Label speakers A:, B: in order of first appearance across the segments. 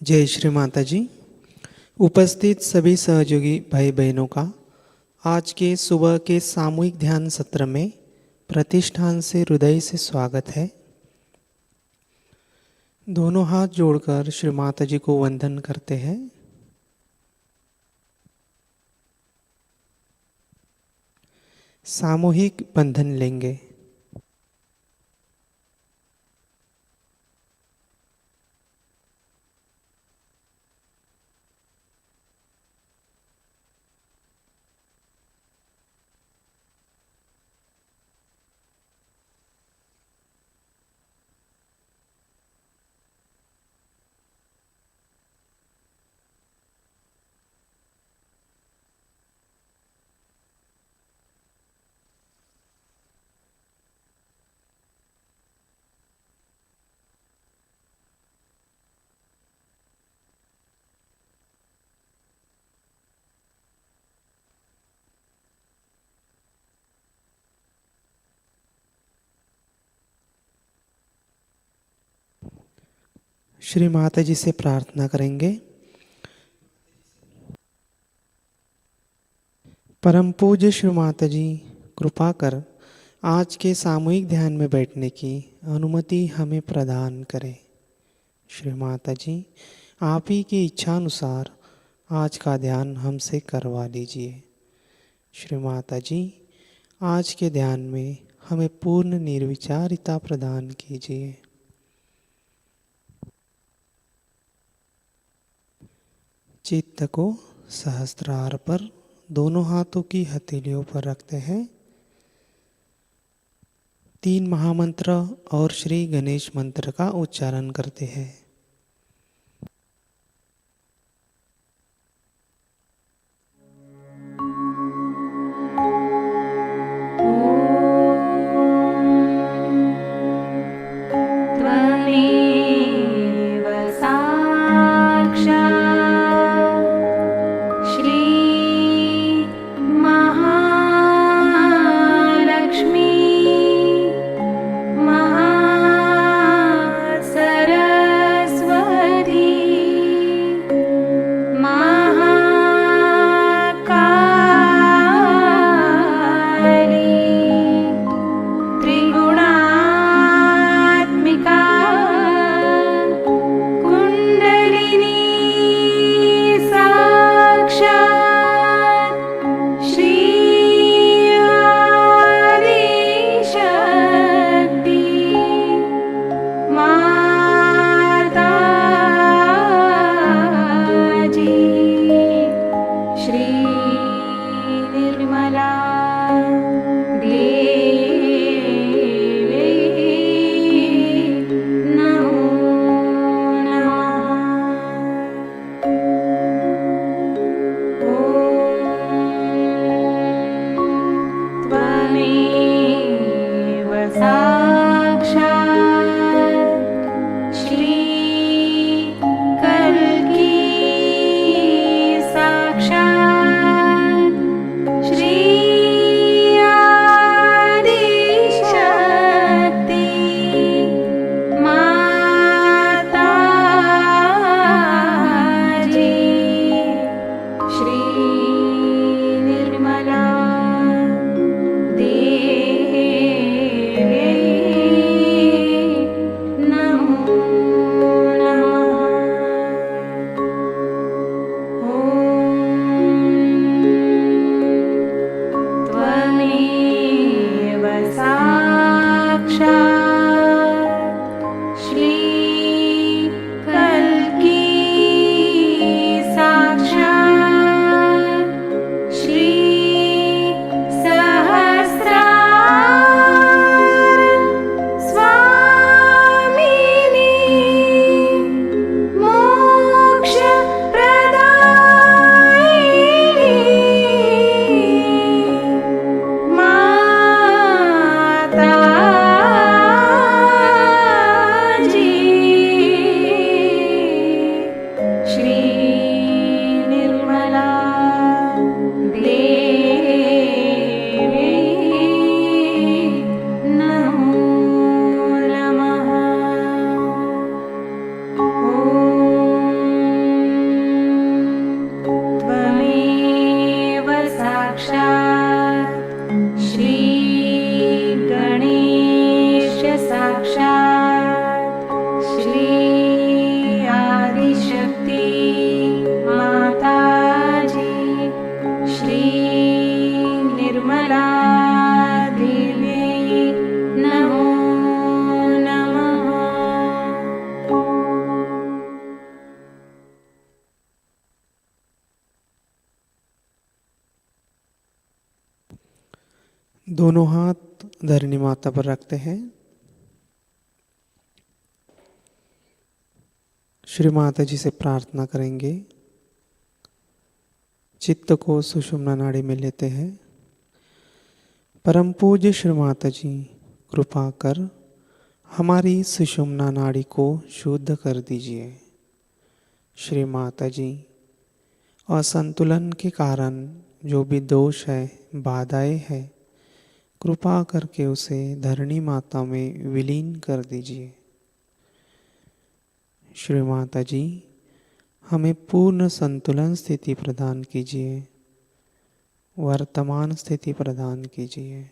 A: जय श्री माताजी। उपस्थित सभी सहयोगी भाई बहनों का आज के सुबह के सामूहिक ध्यान सत्र में प्रतिष्ठान से हृदय से स्वागत है। दोनों हाथ जोड़कर श्री माताजी को वंदन करते हैं। सामूहिक बंधन लेंगे। श्री माताजी से प्रार्थना करेंगे। परम पूज्य श्री माताजी, कृपा कर आज के सामूहिक ध्यान में बैठने की अनुमति हमें प्रदान करें। श्री माताजी, आप ही की इच्छा अनुसार आज का ध्यान हमसे करवा लीजिए। श्री माताजी, आज के ध्यान में हमें पूर्ण निर्विचारिता प्रदान कीजिए। चित्त को सहस्त्रार पर दोनों हाथों की हथेलियों पर रखते हैं। 3 महामंत्र और श्री गणेश मंत्र का उच्चारण करते हैं।
B: सरस्वती
A: दोनों हाथ धरणी माता पर रखते हैं। श्री माता जी से प्रार्थना करेंगे। चित्त को सुषुम्ना नाड़ी में लेते हैं। परम पूज्य श्री माता जी, कृपा कर हमारी सुषुम्ना नाड़ी को शुद्ध कर दीजिए। श्री माता जी, असंतुलन के कारण जो भी दोष है, बाधाएं है, कृपा करके उसे धरणी माता में विलीन कर दीजिए। श्री माता जी, हमें पूर्ण संतुलन स्थिति प्रदान कीजिए, वर्तमान स्थिति प्रदान कीजिए।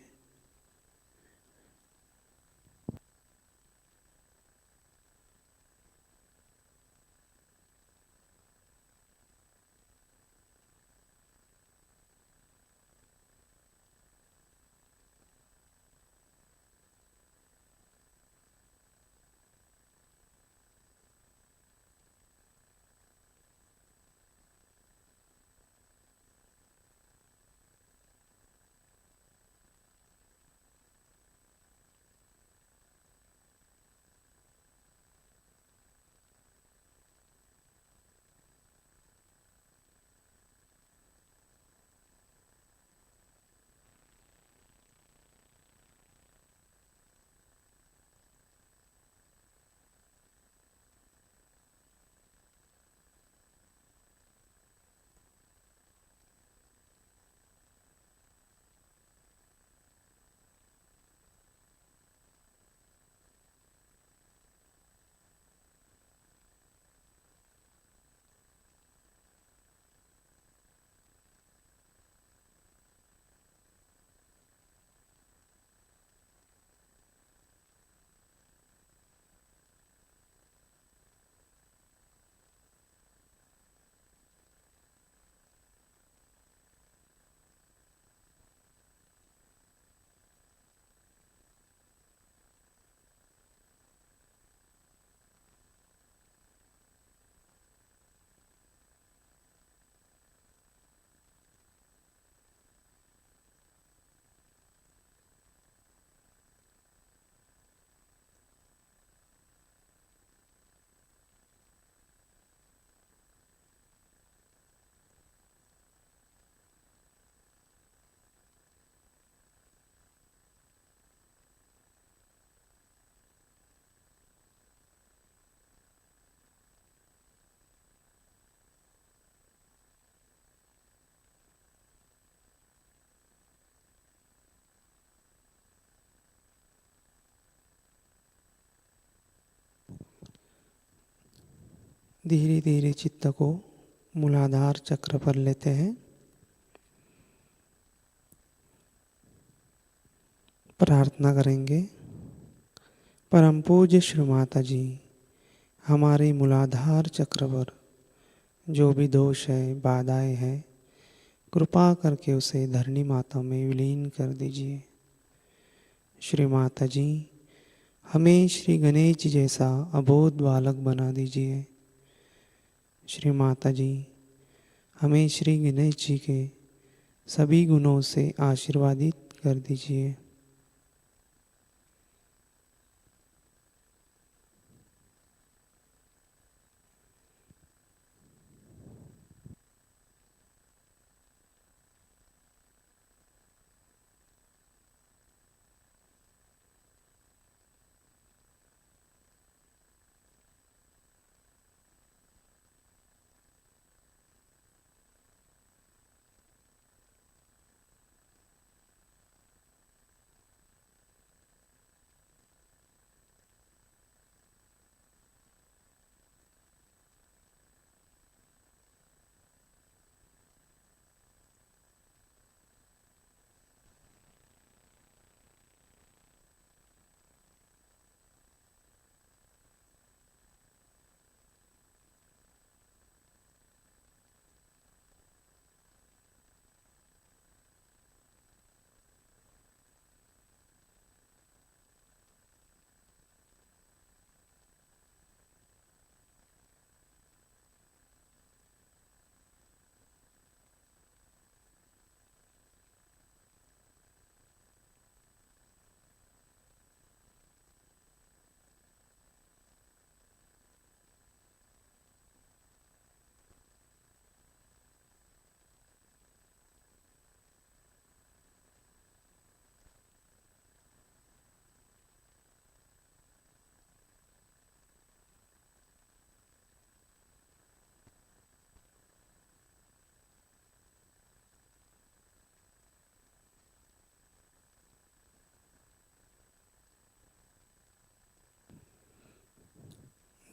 A: धीरे धीरे चित्त को मूलाधार चक्र पर लेते हैं। प्रार्थना करेंगे। परम पूज्य श्री माता जी, हमारे मूलाधार चक्र पर जो भी दोष है, बाधाएं हैं, कृपा करके उसे धरणी माता में विलीन कर दीजिए। श्री माता जी, हमें श्री गणेश जी जैसा अबोध बालक बना दीजिए। श्री माता जी, हमें श्री गणेश जी के सभी गुणों से आशीर्वादित कर दीजिए।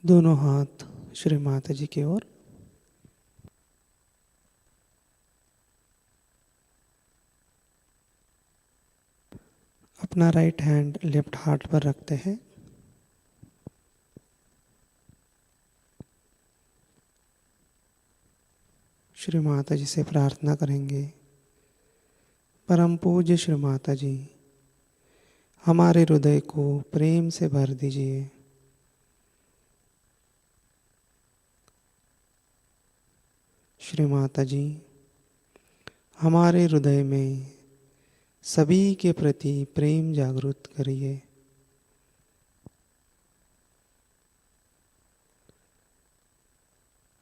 A: दोनों हाथ श्री माता जी की ओर। अपना राइट हैंड लेफ्ट हार्ट पर रखते हैं। श्री माता जी से प्रार्थना करेंगे, परम पूज्य श्री माता जी, हमारे हृदय को प्रेम से भर दीजिए। श्री माता जी, हमारे हृदय में सभी के प्रति प्रेम जागृत करिए।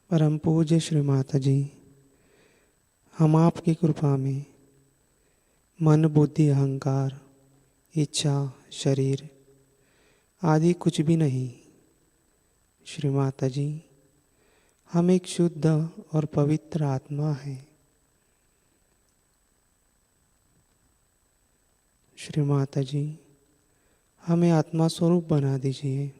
A: परम पूज्य श्री माता जी, हम आपकी कृपा में मन, बुद्धि, अहंकार, इच्छा, शरीर आदि कुछ भी नहीं। श्री माता जी, हम एक शुद्ध और पवित्र आत्मा है। श्री माता जी, हमें आत्मा स्वरूप बना दीजिए।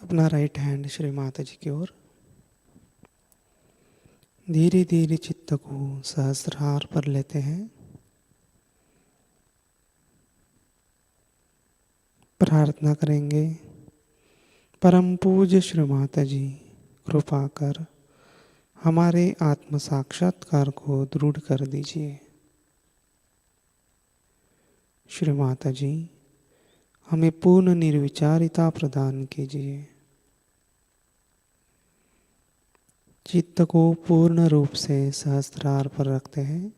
A: अपना राइट हैंड श्री माता जी की ओर। धीरे धीरे चित्त को सहस्त्रार पर लेते हैं। प्रार्थना करेंगे, परम पूज्य श्री माता जी, कृपा कर हमारे आत्म साक्षात्कार को दृढ़ कर दीजिए। श्री माता जी, हमें पूर्ण निर्विचारिता प्रदान कीजिए। चित्त को पूर्ण रूप से सहस्त्रार पर रखते हैं।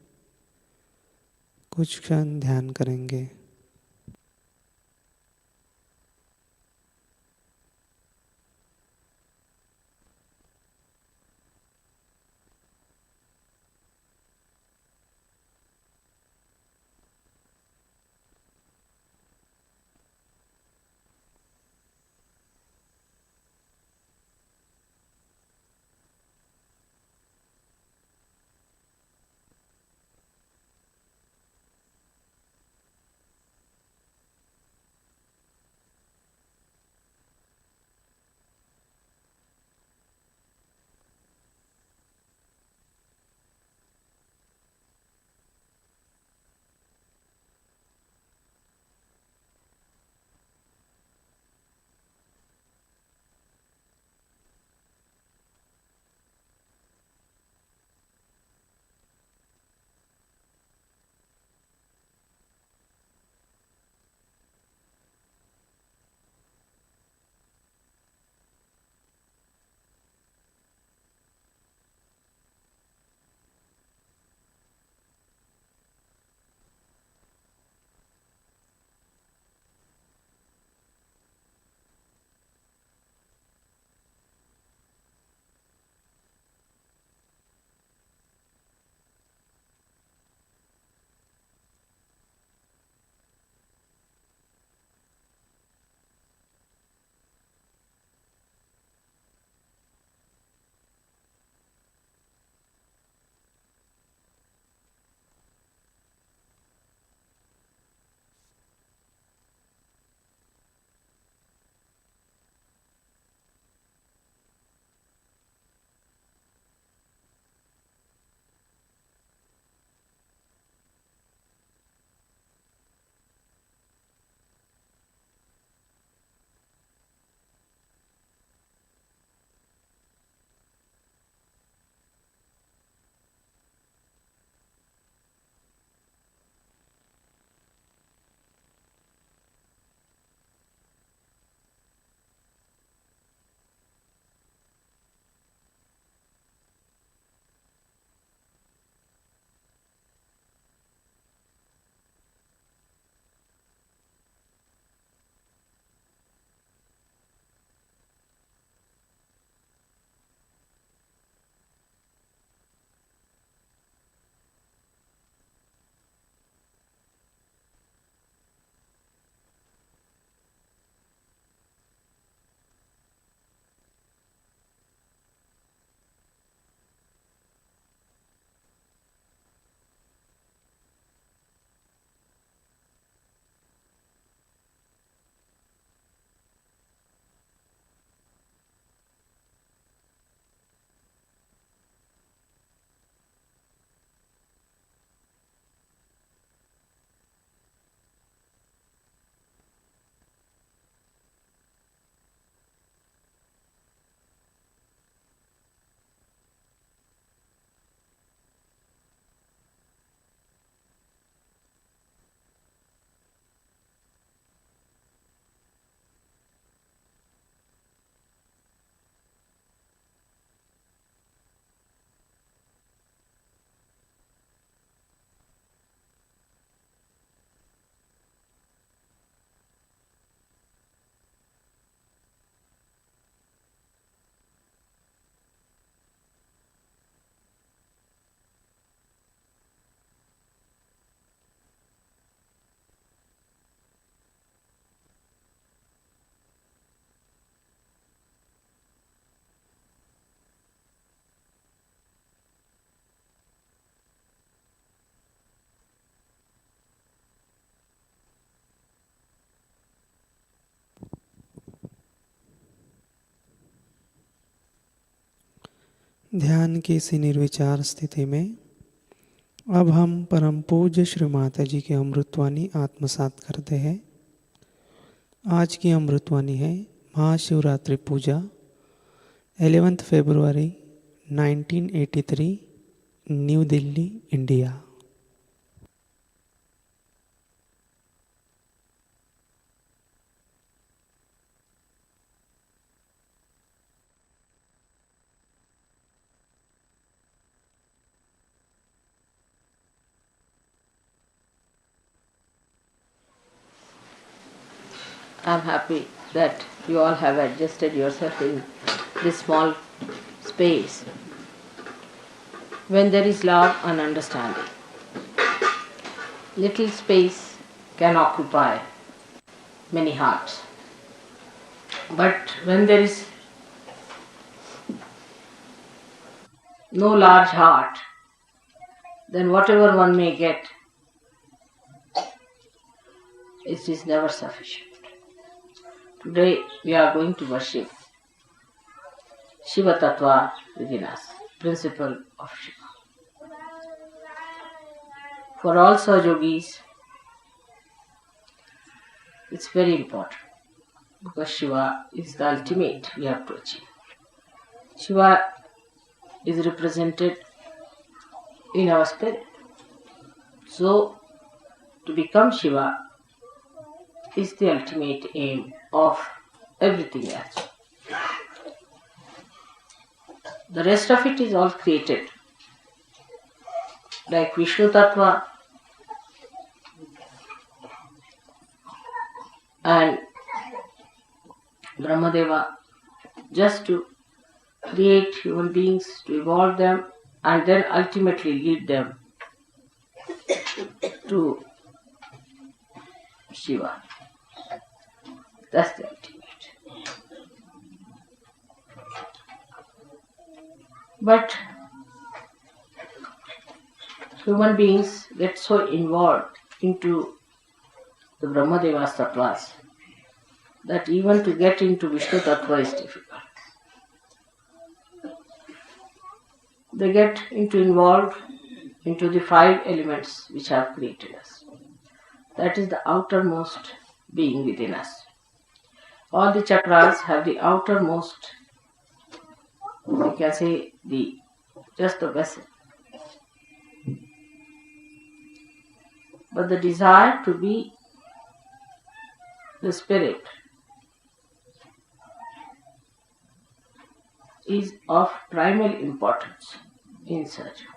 A: कुछ क्षण ध्यान करेंगे। ध्यान की इसी निर्विचार स्थिति में अब हम परम पूज्य श्री माता जी की अमृतवाणी आत्मसात करते हैं। आज की अमृतवाणी है महाशिवरात्रि पूजा 11 फरवरी 1983, new Delhi, India.
B: I'm happy that you all have adjusted yourself in this small space. When there is love and understanding, little space can occupy many hearts. But when there is no large heart, then whatever one may get, it is never sufficient. Today we are going to worship Shiva Tattva within us, principle of Shiva. For all Sahajogis, it's very important because Shiva is the ultimate we have to achieve. Shiva is represented in our spirit. So, to become Shiva is the ultimate aim of everything else. The rest of it is all created. Like Vishnu Tattva and Brahmadeva, just to create human beings, to evolve them, and then ultimately lead them to Shiva. That's the ultimate. But human beings get so involved into the Brahmadeva's tattvas that even to get into Vishnu tattva is difficult. They get involved into the 5 elements which have created us. That is the outermost being within us. All the chakras have the outermost, you can say, just the vessel. But the desire to be the spirit is of primal importance in Sahaja.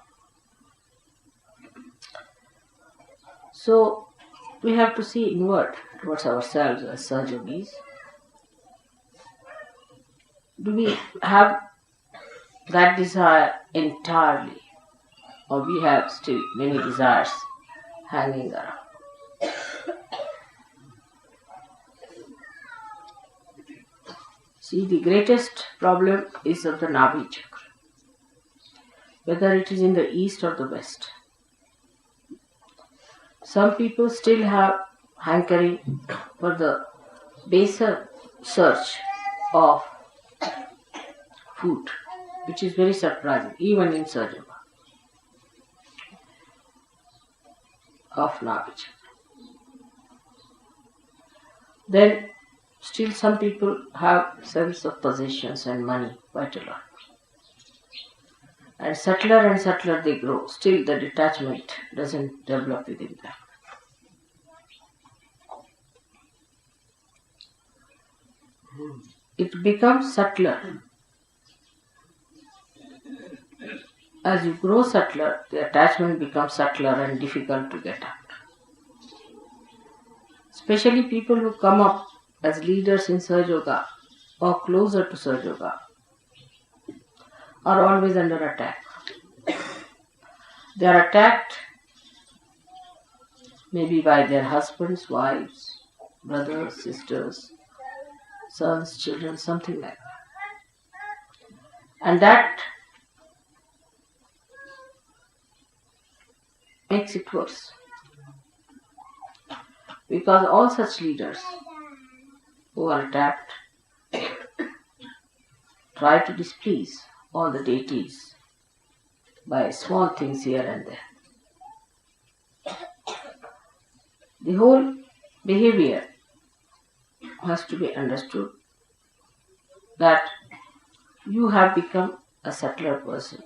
B: So we have to see inward towards ourselves as Sahajogis. Do we have that desire entirely, or we have still many desires hanging around? See, the greatest problem is of the Navi chakra, whether it is in the east or the west. Some people still have hankering for the baser search of food, which is very surprising, even in Sahajayoga of Navi chakra. Then still some people have sense of possessions and money quite a lot. And subtler they grow. Still the detachment doesn't develop within them. It becomes subtler. As you grow subtler, the attachment becomes subtler and difficult to get out. Especially people who come up as leaders in Sahajayoga or closer to Sahajayoga are always under attack. They are attacked maybe by their husbands, wives, brothers, sisters, sons, children, something like that. And that makes it worse. Because all such leaders who are attacked try to displease on the deities by small things here and there. The whole behavior has to be understood that you have become a subtler person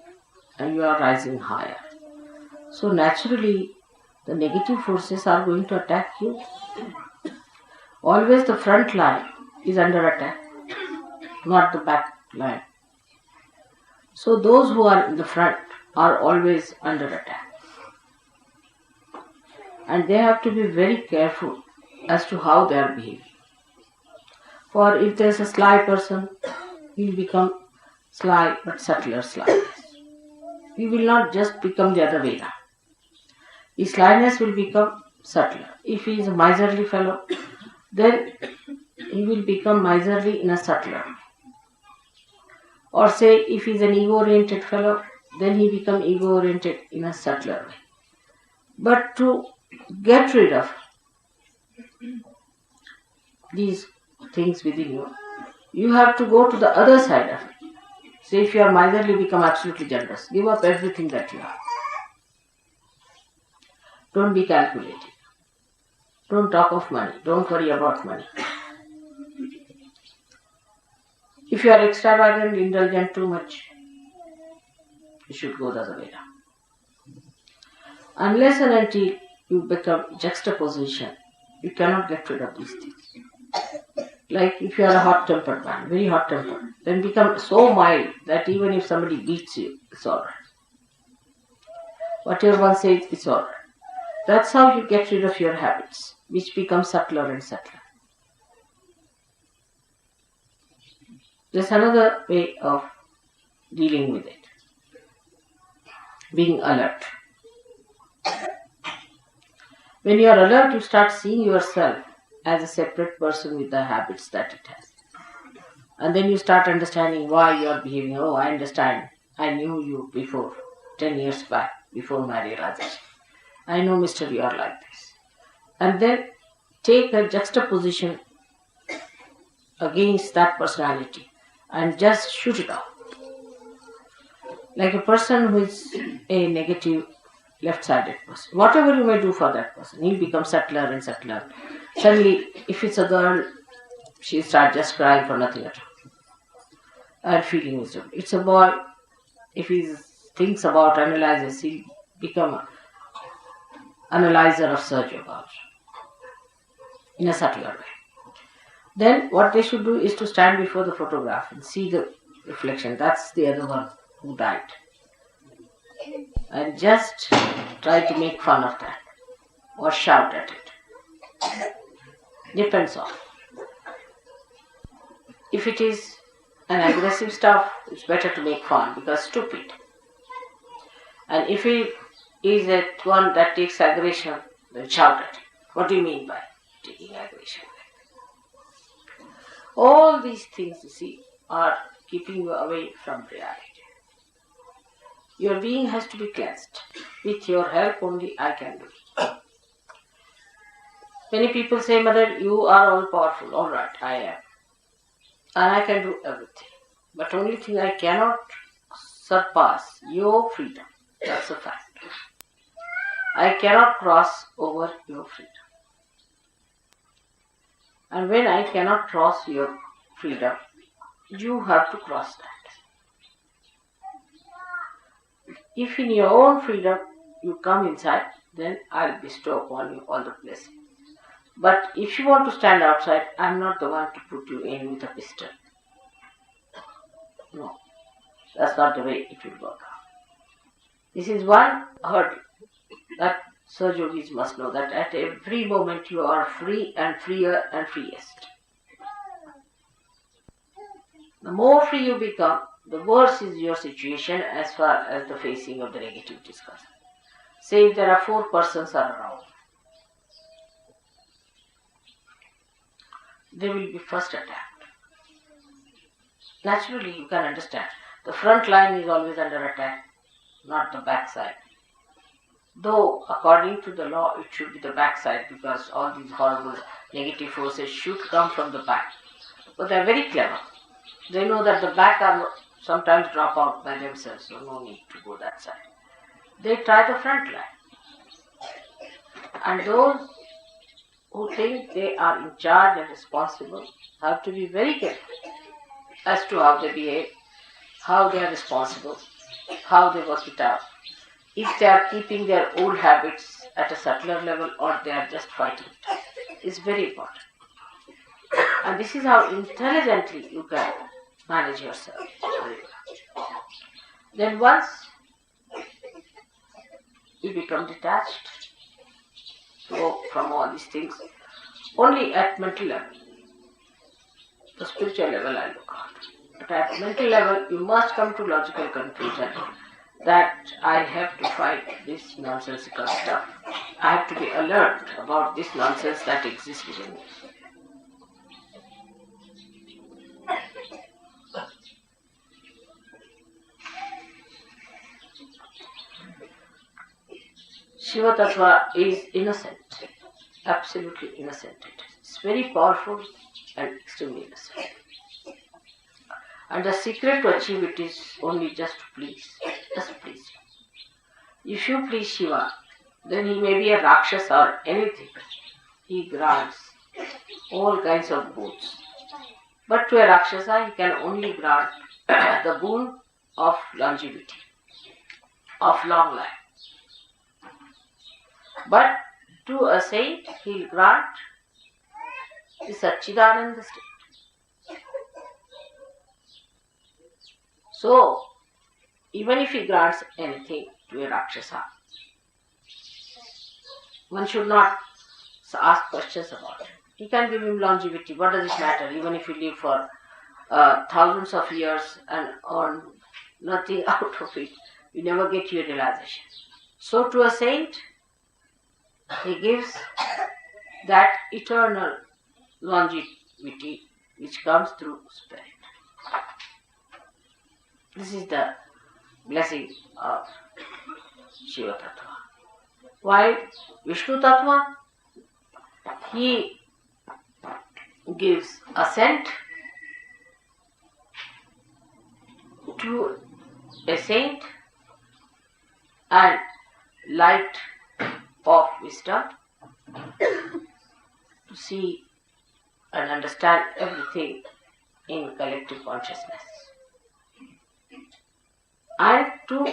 B: and you are rising higher. So naturally, the negative forces are going to attack you. Always the front line is under attack, not the back line. So those who are in the front are always under attack. And they have to be very careful as to how they are behaving. For if there is a sly person, he will become sly but subtler slyness. He will not just become the other way now. His slyness will become subtler. If he is a miserly fellow, then he will become miserly in a subtler way. Or say if he is an ego-oriented fellow, then he becomes ego-oriented in a subtler way. But to get rid of these things within you, you have to go to the other side of it. Say if you are miserly, become absolutely generous. Give up everything that you have. Don't be calculated. Don't talk of money. Don't worry about money. If you are extravagant, indulgent too much, you should go the other way around. Unless and until you become juxtaposition, you cannot get rid of these things. Like if you are a hot-tempered man, very hot-tempered, then become so mild that even if somebody beats you, it's alright. Whatever one says, it's alright. That's how you get rid of your habits, which become subtler and subtler. There's another way of dealing with it. Being alert. When you are alert, you start seeing yourself as a separate person with the habits that it has. And then you start understanding why you are behaving. Oh, I understand. I knew you before, 10 years back, before my realization. I know, mister, you are like this. And then take a juxtaposition against that personality and just shoot it off. Like a person who is a negative, left-sided person. Whatever you may do for that person, he'll become subtler and subtler. Suddenly, if it's a girl, she'll start just crying for nothing at all and feeling miserable. It's a boy, if he thinks about, analyzes, he'll become an analyzer of Sahajayoga also, in a subtler way. Then what they should do is to stand before the photograph and see the reflection. That's the other one who died. And just try to make fun of that or shout at it. Depends on. If it is an aggressive stuff, it's better to make fun because stupid. And if it is at one that takes aggression, then shout at it. What do you mean by taking aggression? All these things, you see, are keeping you away from reality. Your being has to be cleansed. With your help only I can do it. Many people say, Mother, you are all powerful. All right, I am. And I can do everything. But only thing I cannot surpass your freedom. That's a fact. I cannot cross over your freedom. And when I cannot cross your freedom, you have to cross that. If in your own freedom you come inside, then I'll bestow upon you all the blessings. But if you want to stand outside, I'm not the one to put you in with a pistol. No, that's not the way it will work out. This is one hurdle that Sir Yogis must know, that at every moment you are free and freer and freest. The more free you become, the worse is your situation as far as the facing of the negativity is concerned. Say if there are 4 persons around, they will be first attacked. Naturally, you can understand. The front line is always under attack, not the back side. Though, according to the law, it should be the back side because all these horrible negative forces should come from the back. But they are very clever. They know that the back are sometimes drop out by themselves, so no need to go that side. They try the front line. And those who think they are in charge and responsible have to be very careful as to how they behave, how they are responsible, how they work it out, if they are keeping their old habits at a subtler level or they are just fighting it. It's very important. And this is how intelligently you can manage yourself. Then once you become detached from all these things, only at mental level, the spiritual level I look at. But at mental level, you must come to logical conclusion that I have to fight this nonsensical stuff. I have to be alert about this nonsense that exists within me. Shiva Tattva is innocent, absolutely innocent. It's very powerful and extremely innocent. And the secret to achieve it is only just to please, just please him. If you please Shiva, then he may be a Rakshasa or anything. He grants all kinds of boons. But to a Rakshasa, he can only grant the boon of longevity, of long life. But to a saint, he will grant the Satchidananda state. So, even if he grants anything to a Rakshasa, one should not ask questions about it. He can give him longevity. What does it matter? Even if you live for thousands of years and earn nothing out of it, you never get your realization. So to a saint, he gives that eternal longevity which comes through spirit. This is the blessing of Shiva Tattva. While Vishnu Tattva, he gives ascent to a saint and light of wisdom to see and understand everything in collective consciousness. And to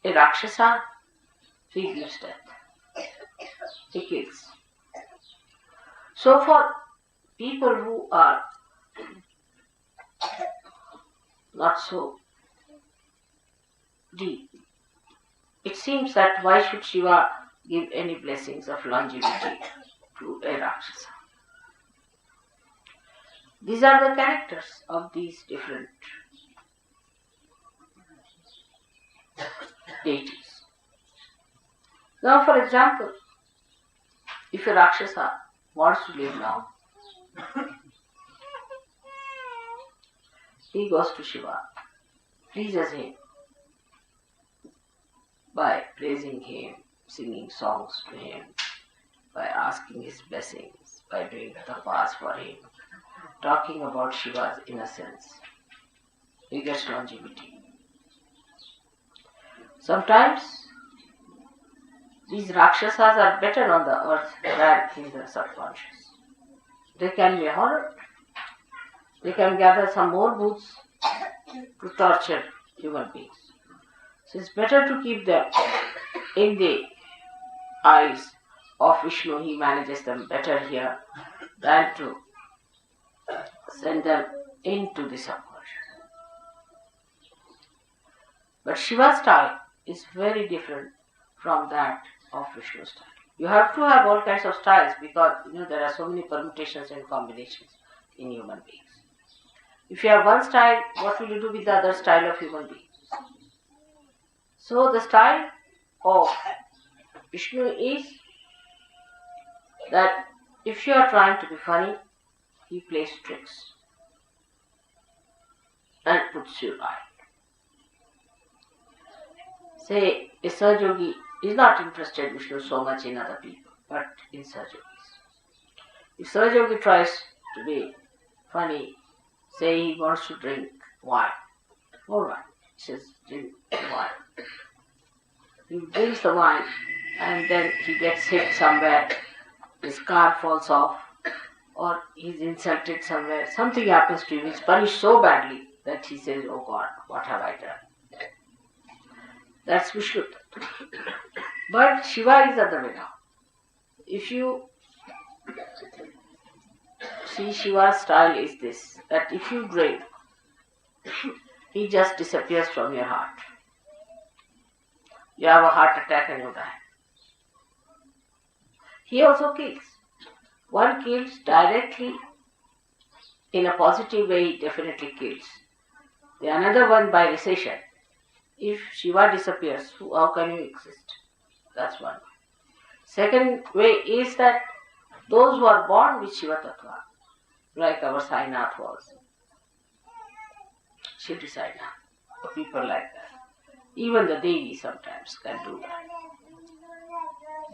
B: a Rakshasa, he gives death. He kills. So for people who are not so deep, it seems that why should Shiva give any blessings of longevity to a Rakshasa? These are the characters of these different deities. Now, for example, if a Rakshasa wants to live now, he goes to Shiva, pleases him by praising him, singing songs to him, by asking his blessings, by doing tapas for him, talking about Shiva's innocence. He gets longevity. Sometimes these Rakshasas are better on the earth than in the subconscious. They can be honored. They can gather some more booths to torture human beings. So it's better to keep them in the eyes of Vishnu. He manages them better here than to send them into the subconscious. But Shiva's style is very different from that of Vishnu's style. You have to have all kinds of styles because there are so many permutations and combinations in human beings. If you have one style, what will you do with the other style of human beings? So the style of Vishnu is that if you are trying to be funny, he plays tricks and puts you right. Say, a Sahajayogi is not interested, Vishnu, so much in other people, but in Sahajayogis. If Sahajayogi tries to be funny, say he wants to drink wine. All right, he says, drink the wine. He drinks the wine and then he gets hit somewhere, his car falls off, or he's insulted somewhere, something happens to him, he's punished so badly that he says, oh God, what have I done? That's Vishnu. But Shiva is the other way now. If you see, Shiva's style is this, that if you drink, he just disappears from your heart. You have a heart attack and you die. He also kills. One kills directly in a positive way, he definitely kills. The another one by recession. If Shiva disappears, how can you exist? That's one way. Second way is that those who are born with Shiva Tattva, like our Sainath was, Shri Sainath, people like that. Even the Devi sometimes can do that.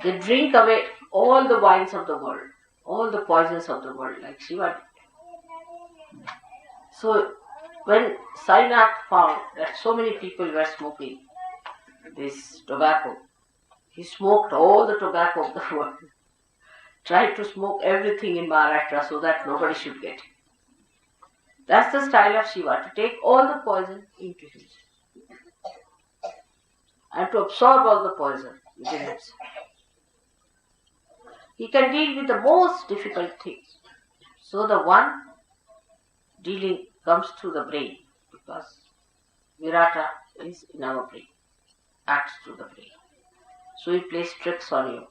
B: They drink away all the wines of the world, all the poisons of the world, like Shiva did. So, when Sainath found that so many people were smoking this tobacco, he smoked all the tobacco of the world, tried to smoke everything in Maharashtra so that nobody should get it. That's the style of Shiva, to take all the poison into himself and to absorb all the poison within himself. He can deal with the most difficult things. So the one dealing comes through the brain, because Virata is in our brain, acts through the brain. So he plays tricks on you.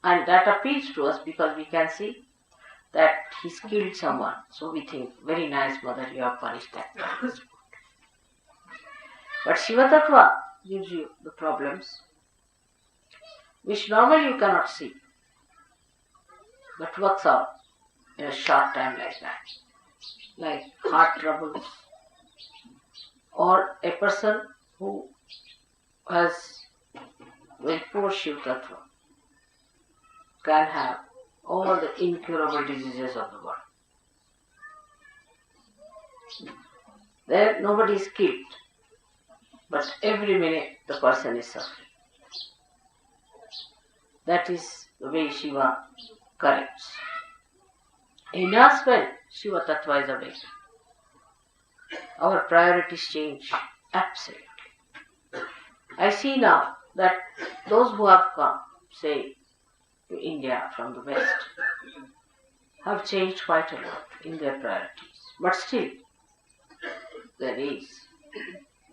B: And that appeals to us because we can see that he's killed someone. So we think, very nice mother, you have punished that. But Shiva Tattva gives you the problems which normally you cannot see, but works out in a short time like that. Like heart troubles, or a person who has very poor Shiva Tattva can have all the incurable diseases of the world. There nobody is killed, but every minute the person is suffering. That is the way Shiva corrects. In us, when Shiva Tattva is awake, our priorities change absolutely. I see now that those who have come, say, to India from the West, have changed quite a lot in their priorities. But still, there is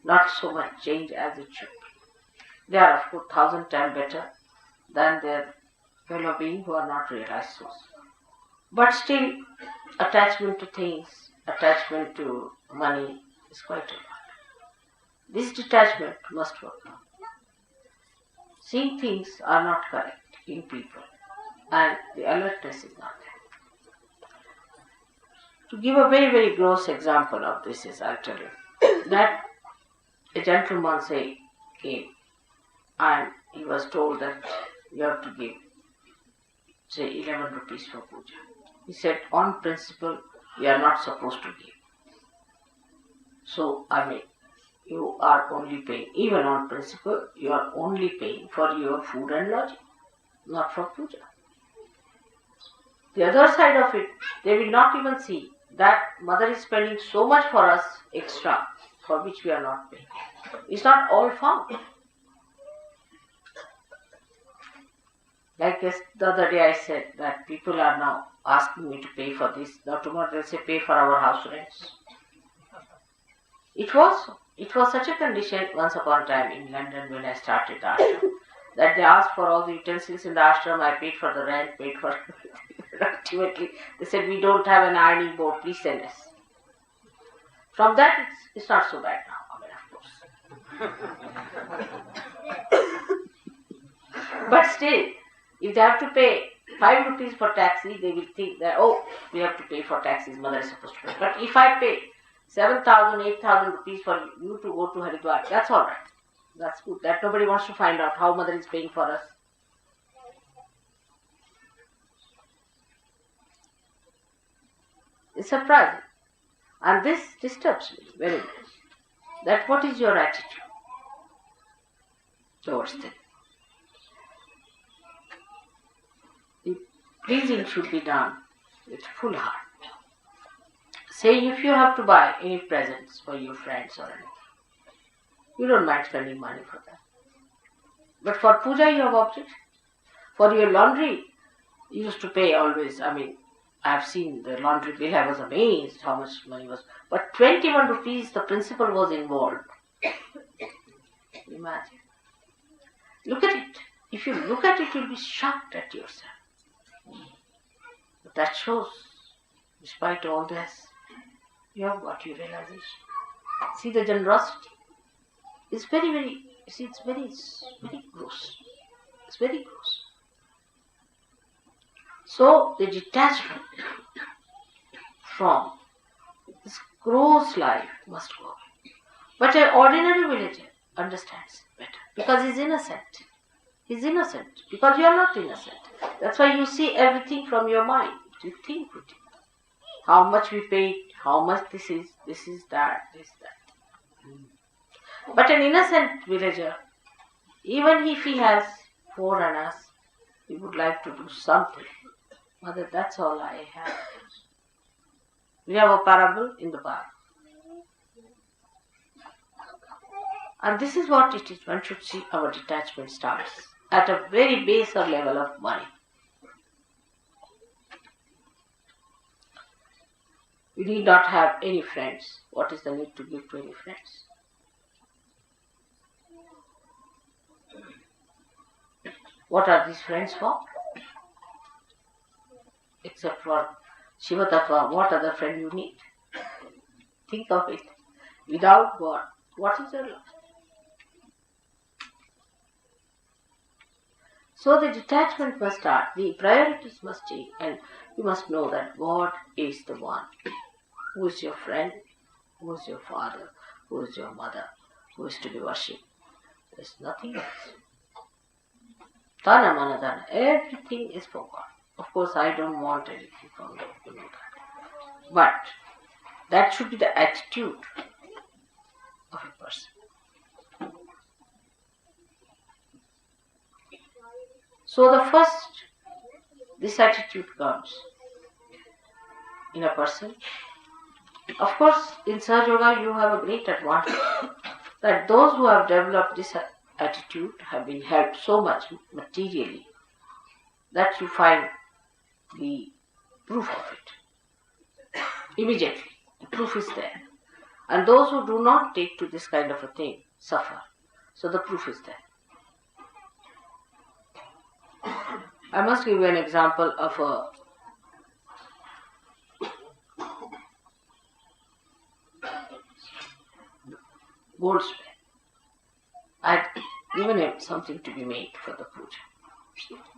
B: not so much change as it should be. They are, of course, 1,000 times better than their fellow beings who are not realized souls. But still, attachment to things, attachment to money is quite a lot. This detachment must work out. Seeing things are not correct in people, and the alertness is not there. To give a very, very gross example of this is, I'll tell you, that a gentleman, say, came and he was told that you have to give, say, 11 rupees for puja. He said, on principle, we are not supposed to give. So, you are only paying, even on principle, you are only paying for your food and lodging, not for puja. The other side of it, they will not even see that mother is spending so much for us extra, for which we are not paying. It's not all found. Like the other day I said that people are now asking me to pay for this. Now tomorrow they'll say pay for our house rents. It was such a condition once upon a time in London when I started the ashram, that they asked for all the utensils in the ashram, I paid for the rent, paid for ultimately they said we don't have an ironing board, please send us. From that it's not so bad now, of course. But still, if they have to pay 5 rupees for taxi, they will think that, oh, we have to pay for taxis, mother is supposed to pay. But if I pay 7,000, 8,000 rupees for you to go to Haridwar, that's all right. That's good. That nobody wants to find out how mother is paying for us. It's surprising. And this disturbs me very much. That what is your attitude towards them? The pleasing should be done with full heart. Say if you have to buy any presents for your friends or anything, you don't mind spending money for them. But for puja you have objection. For your laundry, you used to pay always. I have seen the laundry bill, I was amazed how much money was. But 21 rupees, the principal was involved. Imagine. Look at it. If you look at it, you'll be shocked at yourself. But that shows, despite all this, you have got your realization. See the generosity. It's very, it's very gross. It's very gross. So the detachment from this gross life must go away. But an ordinary villager understands better because he's innocent. He's innocent because you are not innocent. That's why you see everything from your mind. You think with it. How much we paid, how much this is that, this, that. But an innocent villager, even if he has 4 annas, he would like to do something. Mother, that's all I have. We have a parable in the Bible. And this is what it is. One should see our detachment starts at a very baser level of money. We need not have any friends. What is the need to give to any friends? What are these friends for? Except for Shiva Tattva, what other friend you need? Think of it. Without God, what is your life? So the detachment must start, the priorities must change, and you must know that God is the one who is your friend, who is your father, who is your mother, who is to be worshipped. There is nothing else. Tana mana dana, everything is for God. Of course, I don't want anything from you, you know that. But that should be the attitude of a person. So the first, this attitude comes in a person. Of course, in Sahajayoga you have a great advantage that those who have developed this attitude have been helped so much materially that you find the proof of it. Immediately, the proof is there. And those who do not take to this kind of a thing suffer. So the proof is there. I must give you an example of a goldsmith. I had given him something to be made for the puja.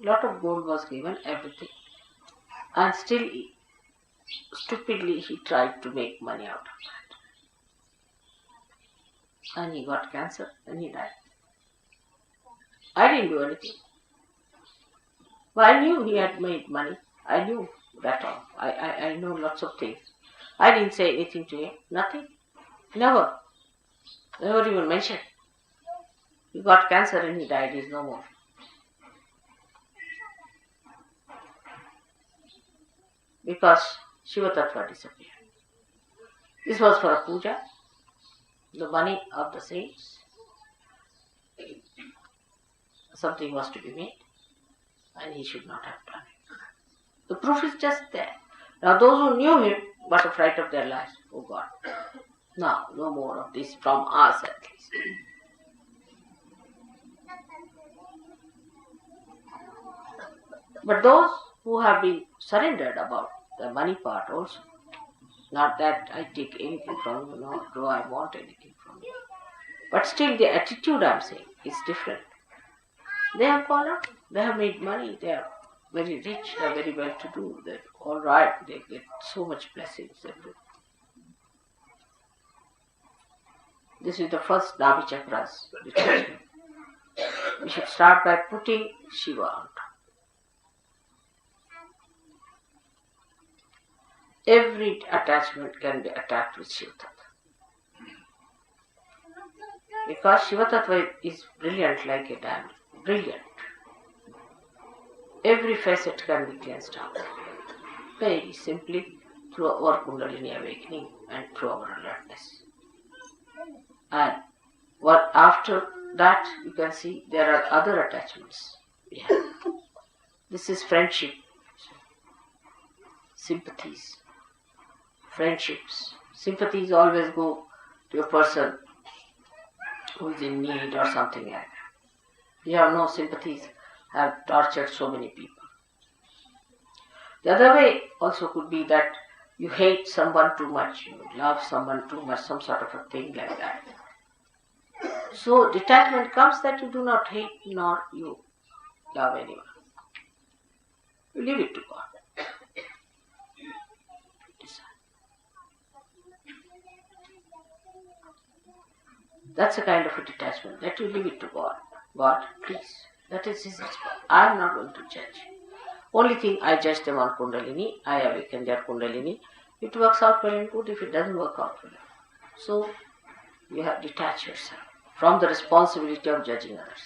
B: A lot of gold was given, everything. And still, stupidly, he tried to make money out of that. And he got cancer and he died. I didn't do anything. But I knew he had made money. I knew that all. I know lots of things. I didn't say anything to him. Nothing. Never. Never even mentioned. He got cancer and he died. He is no more. Because Shiva Tattva disappeared. This was for a puja. The money of the saints. Something was to be made. And he should not have done it. The proof is just there. Now those who knew him got a fright of their lives. Oh God. Now, no more of this from us at least. But those who have been surrendered about the money part also, not that I take anything from you, nor do I want anything from you. But still the attitude I am saying is different. They have gone up, they have made money, they are very rich, they are very well to do, they're all right, they get so much blessings. This is the first Navi Chakras. We should start by putting Shiva on top. Every attachment can be attacked with Shiva Tattva. Because Shiva Tattva is brilliant like a diamond. Brilliant. Every facet can be cleansed out. Very simply through our Kundalini awakening and through our alertness. And what after that you can see there are other attachments. Yeah. This is friendship, sympathies, friendships. Sympathies always go to a person who is in need or something like that. You have no sympathies, have tortured so many people. The other way also could be that you hate someone too much, you love someone too much, some sort of a thing like that. So detachment comes that you do not hate nor you love anyone. You leave it to God. That's a kind of a detachment, that you leave it to God. God, please, that is His response. I am not going to judge. Only thing, I judge them on Kundalini, I awaken their Kundalini. It works out well and good, if it doesn't work out well. So, you have detached yourself from the responsibility of judging others.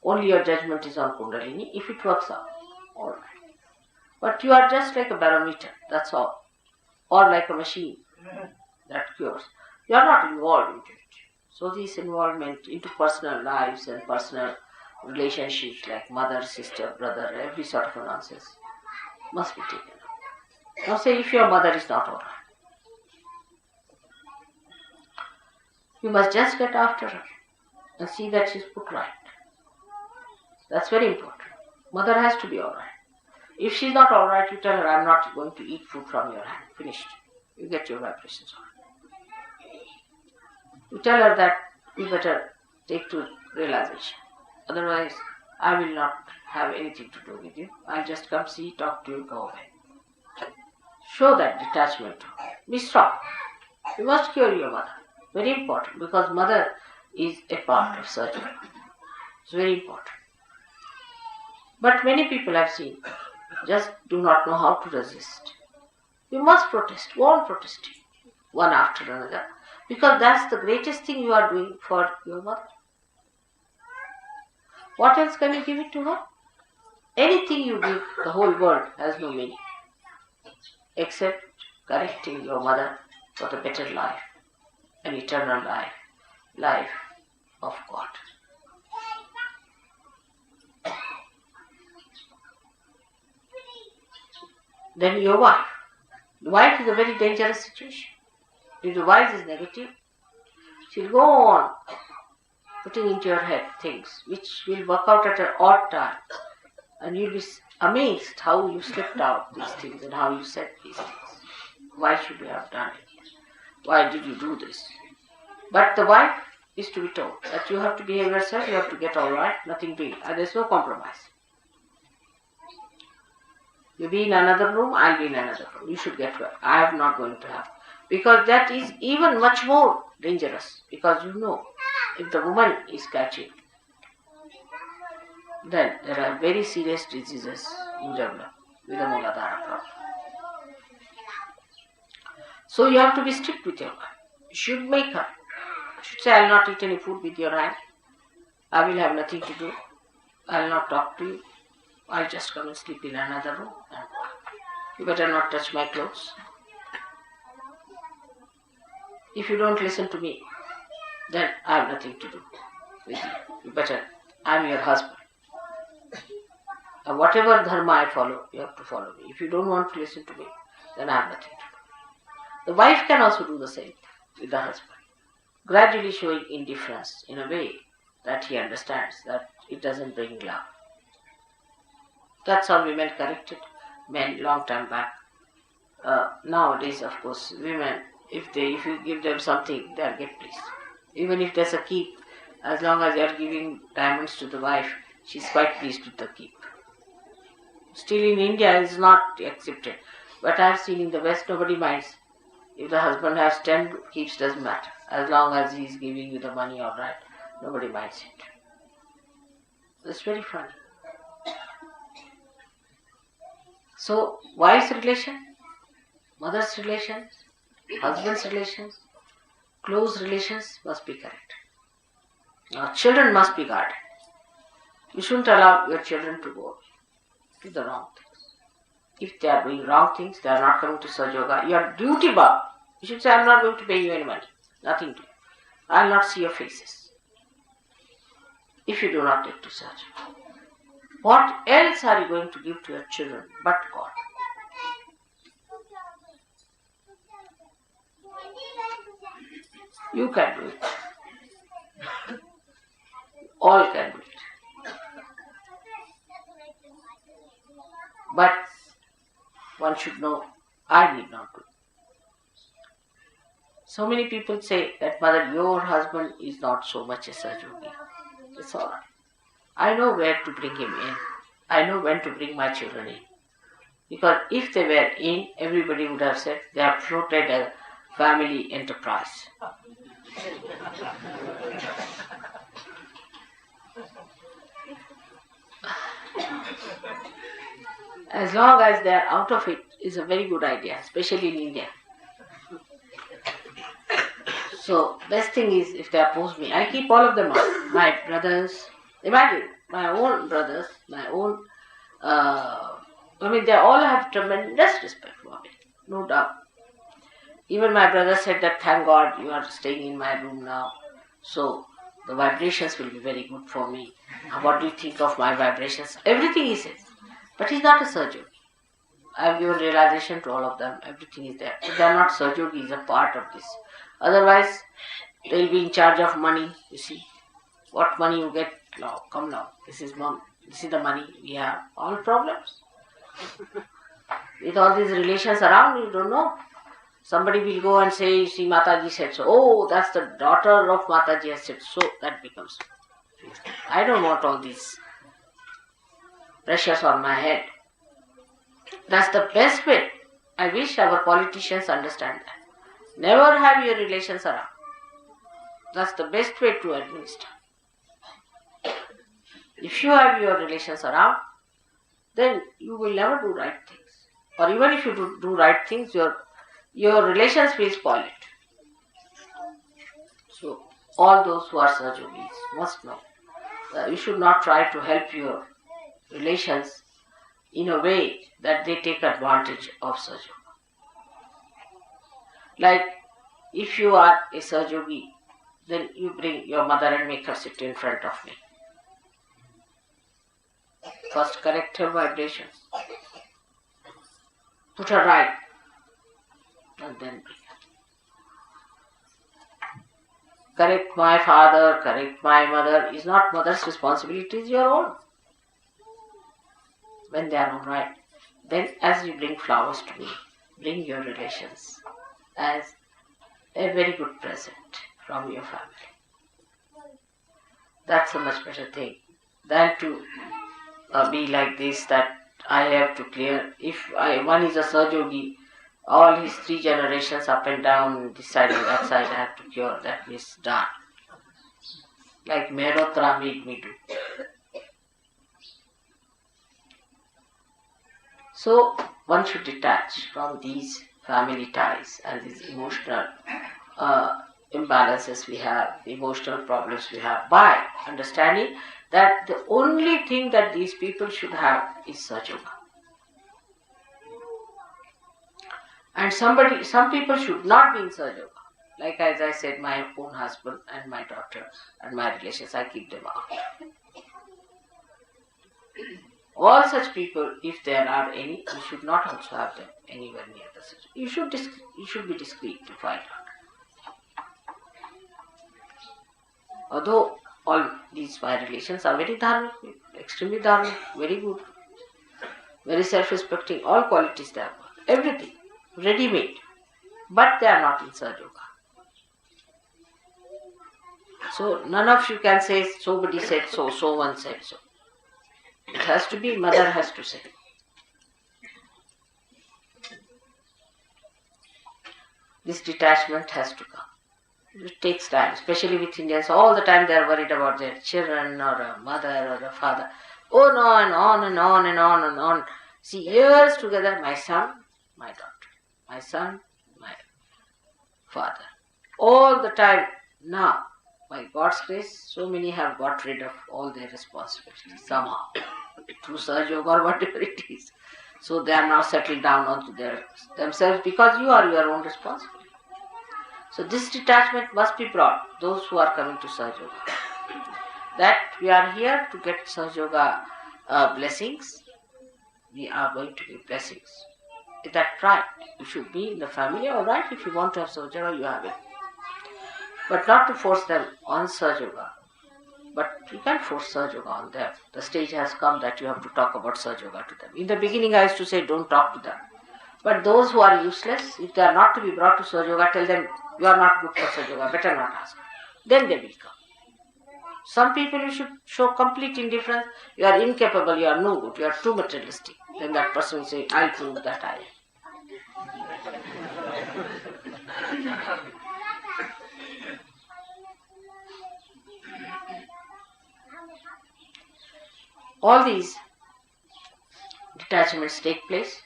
B: Only your judgment is on Kundalini. If it works out, all right. But you are just like a barometer, that's all. Or like a machine that cures. You are not involved into it. So this involvement into personal lives and personal relationships like mother, sister, brother, every sort of a nonsense must be taken up. Now say if your mother is not alright, you must just get after her and see that she is put right. That's very important. Mother has to be alright. If she is not alright, you tell her, I am not going to eat food from your hand. Finished. You get your vibrations on. You tell her that you better take to realization. Otherwise, I will not have anything to do with you. I'll just come see, talk to you, go away. Show that detachment. Be strong. You must cure your mother. Very important, because mother is a part of surgery. It's very important. But many people I've seen just do not know how to resist. You must protest. Go on protesting, one after another, because that's the greatest thing you are doing for your mother. What else can you give it to her? Anything you give the whole world has no meaning, except correcting your mother for the better life, an eternal life, life of God. Then your wife. The wife is a very dangerous situation. If the wife is negative, she'll go on putting into your head things which will work out at an odd time. And you'll be amazed how you slipped out these things and how you said these things. Why should you have done it? Why did you do this? But the wife is to be told that you have to behave yourself, you have to get all right, nothing doing. And there's no compromise. You be in another room, I'll be in another room. You should get well. I am not going to have. Because that is even much more dangerous. Because you know, if the woman is catching, then there are very serious diseases you develop with the Muladhara problem. So you have to be strict with your wife. You should make her. You should say, I will not eat any food with your hand. I will have nothing to do. I will not talk to you. I'll just come and sleep in another room. And you better not touch my clothes. If you don't listen to me, then I have nothing to do with you. You better, I'm your husband. And whatever dharma I follow, you have to follow me. If you don't want to listen to me, then I have nothing to do. The wife can also do the same with the husband, gradually showing indifference in a way that he understands that it doesn't bring love. That's how women corrected men long time back. Nowadays, of course, women, if you give them something, they'll get pleased. Even if there's a keep, as long as you're giving diamonds to the wife, she's quite pleased with the keep. Still in India, it's not accepted. But I've seen in the West, nobody minds. If the husband has 10 keeps, doesn't matter. As long as he's giving you the money, all right, nobody minds it. That's very funny. So, wife's relation Mother's relations, husband's relations, close relations must be correct. Now, children must be guarded. You shouldn't allow your children to go to the wrong things. If they are doing wrong things, they are not coming to Sahajayoga, you are duty bound. You should say, I am not going to pay you any money. Nothing to you. I will not see your faces. If you do not take to Sahajayoga. What else are you going to give to your children but God? You can do it. All can do it. But one should know, I need not do. So many people say that, Mother, your husband is not so much a Sahajayogi. It's all right. I know where to bring him in. I know when to bring my children in. Because if they were in, everybody would have said they have floated a family enterprise. As long as they are out of it is a very good idea, especially in India. So, best thing is if they oppose me, I keep all of them out. My brothers, imagine, my own brothers, my own, they all have tremendous respect for me, no doubt. Even my brother said that, thank God you are staying in my room now, so the vibrations will be very good for me. What do you think of my vibrations? Everything he says. But he's not a Sahajayogi. I have given realization to all of them, everything is there. But they are not Sahajayogi, is a part of this. Otherwise, they will be in charge of money, you see. What money you get now, come now, this is the money we have. All problems. With all these relations around, you don't know. Somebody will go and say, see, Mataji said so. Oh, that's the daughter of Mataji has said so. That becomes. I don't want all these pressures on my head. That's the best way. I wish our politicians understand that. Never have your relations around. That's the best way to administer. If you have your relations around, then you will never do right things. Or even if you do right things, your relations will spoil it. So, all those who are Sahajogis must know that you should not try to help your relations in a way that they take advantage of Sahajayoga. Like, if you are a Sahajayogi, then you bring your mother and make her sit in front of me. First correct her vibrations. Put her right. And then bring her. Correct my father, correct my mother is not mother's responsibility, it is your own. When they are all right, then as you bring flowers to me, bring your relations as a very good present from your family. That's a much better thing than to be like this, that I have to clear. If one is a Sahajayogi, all his 3 generations up and down, this side and that side, I have to cure. That means done. Like Mehrotra made me do. So, one should detach from these family ties and these emotional imbalances we have, the emotional problems we have, by understanding that the only thing that these people should have is Sahajayoga. And some people should not be in Sahajayoga. Like as I said, my own husband and my daughter and my relations, I keep them out. All such people, if there are any, you should not also have them anywhere near the Sahajayoga. You should be discreet to find out. Although all these my relations are very dharmic, extremely dharmic, very good, very self-respecting, all qualities they have got, everything, ready-made, but they are not in Sahajayoga. So none of you can say, somebody said so, so one said so. It has to be, mother has to say. This detachment has to come. It takes time, especially with Indians. All the time they are worried about their children or a mother or a father. Oh no, and on and on and on and on. See, years together, my son, my daughter. my son, my father. All the time now, by God's grace, so many have got rid of all their responsibilities somehow, through Sahajayoga or whatever it is. So they are now settled down onto themselves because you are your own responsibility. So this detachment must be brought, those who are coming to Sahajayoga. That we are here to get Sahajayoga blessings, we are going to give blessings. Is that right? You should be in the family, alright, if you want to have Sahajayoga, you have it. But not to force them on Sahajayoga. But you can't force Sahajayoga on them. The stage has come that you have to talk about Sahajayoga to them. In the beginning I used to say don't talk to them. But those who are useless, if they are not to be brought to Sahajayoga, tell them you are not good for Sahajayoga, better not ask. Then they will come. Some people you should show complete indifference. You are incapable, you are no good, you are too materialistic. Then that person will say, I'll prove that I am. All these detachments take place,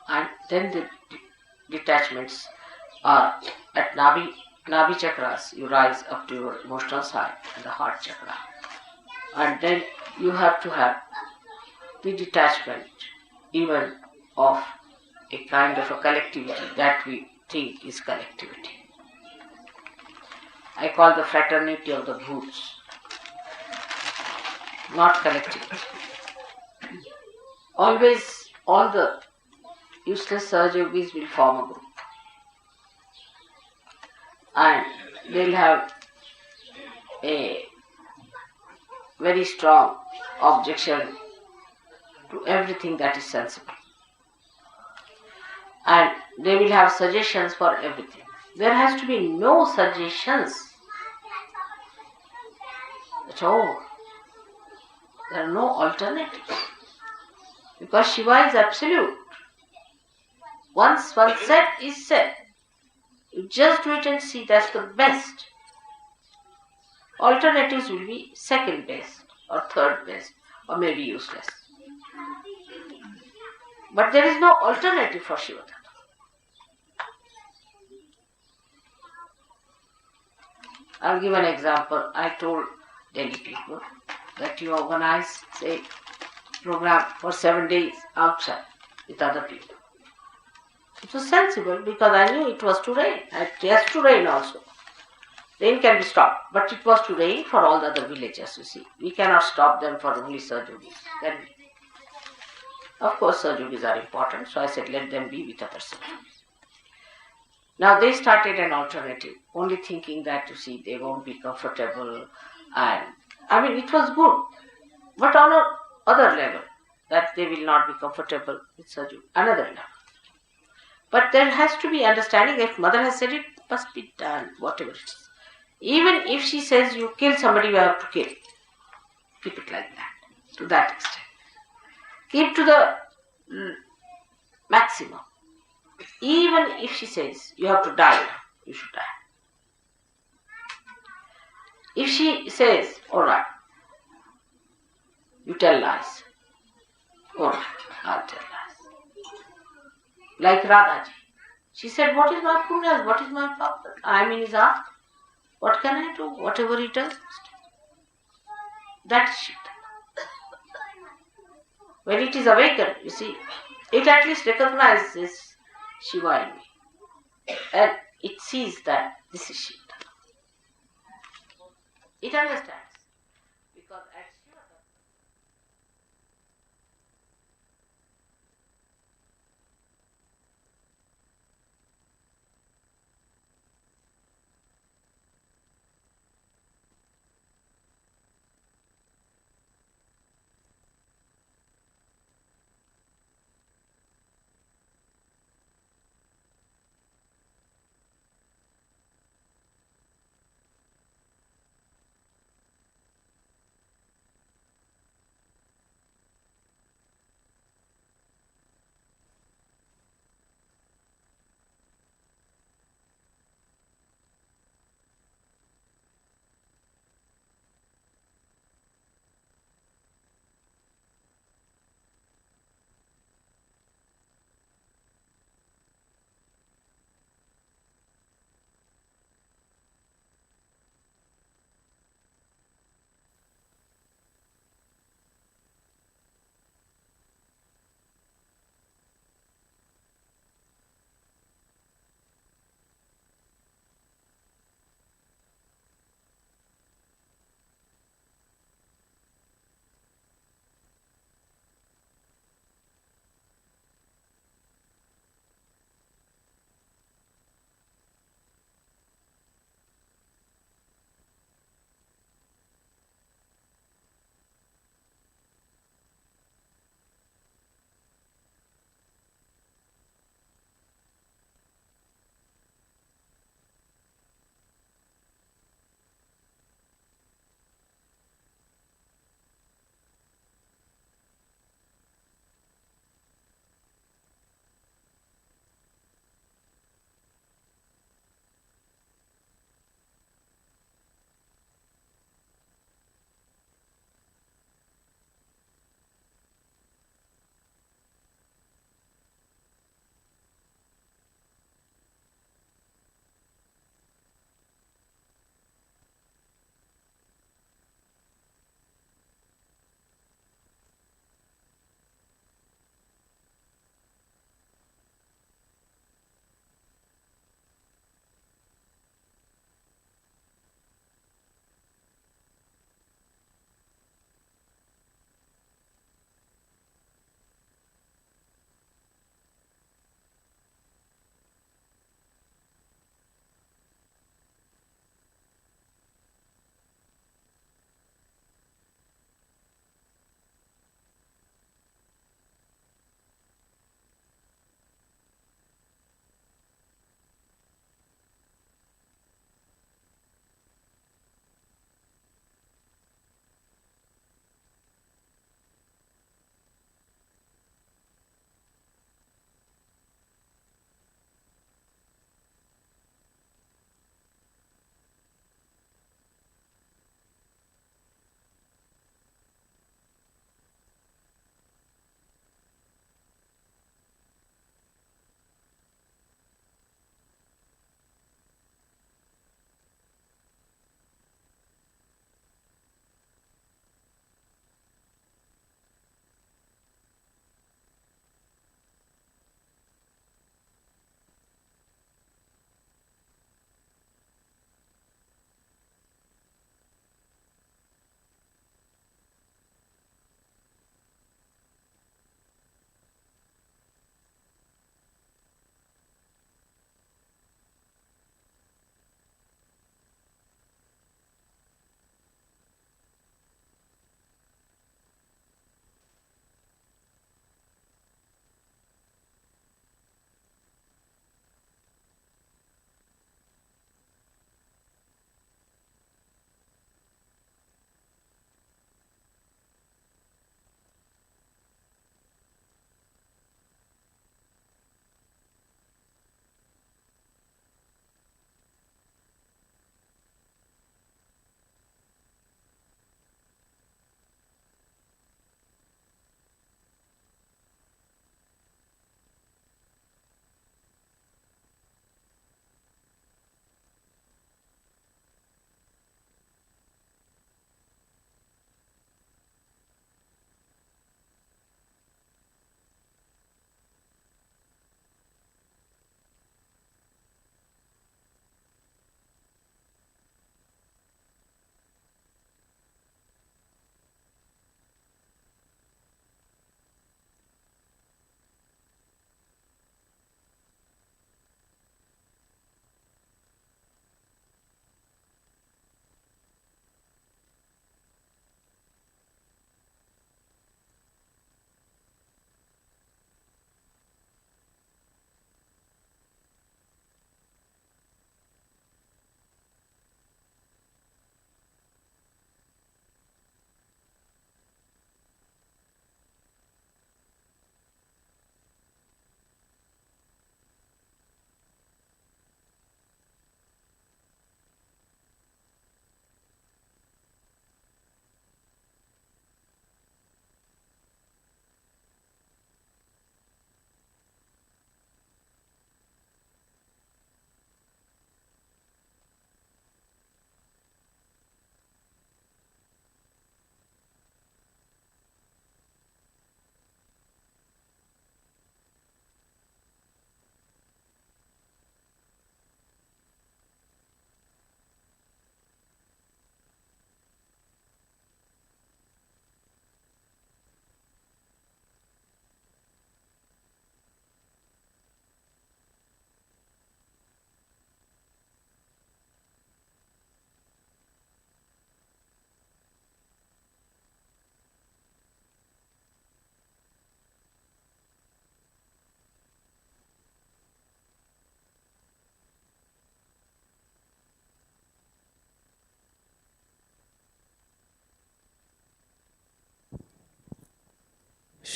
B: and then the detachments are at Nabi chakras. You rise up to your emotional side and the heart chakra, and then you have to have the detachment even of a kind of a collectivity that we think is collectivity. I call the fraternity of the brutes, not collectivity. Always all the useless Sahajogis will form a group, and they'll have a very strong objection to everything that is sensible, and they will have suggestions for everything. There has to be no suggestions at all. There are no alternatives, because Shiva is absolute. Once one said is said. You just wait and see, that's the best. Alternatives will be second best or third best or maybe useless. But there is no alternative for Shiva Tattva. I'll give an example. I told Delhi people that you organize, say, program for 7 days outside with other people. It was sensible because I knew it was to rain. It has to rain also. Rain can be stopped, but it was to rain for all the other villages, you see. We cannot stop them for only Sahajogis, can we? Of course, Sahajogis are important, so I said let them be with other Sahajogis. Now they started an alternative, only thinking that, you see, they won't be comfortable. And I mean, it was good, but on another level, that they will not be comfortable with Sahajayoga, another level. But there has to be understanding. If mother has said it, must be done, whatever it is. Even if she says you kill somebody, you have to kill. Keep it like that, to that extent. Keep to the maximum. Even if she says you have to die, you should die. If she says, alright, you tell lies, alright, I'll tell lies. Like Radhaji. She said, what is my punya? What is my papa? I am in his heart. What can I do? Whatever he does. That is Shiva. When it is awakened, you see, it at least recognizes Shiva in me. And it sees that this is Shiva. It understands. Because at Shiva,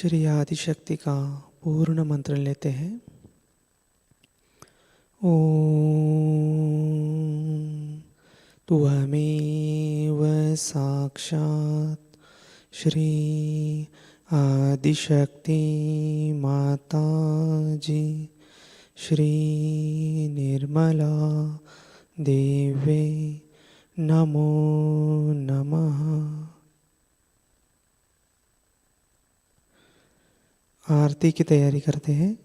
A: Shri Adishakti का पूर्ण मंत्र लेते हैं। ओम त्वमेव साक्षात् श्री आदिशक्ति माताजी श्री निर्मला देवे नमो नमः। आरती की तैयारी करते हैं।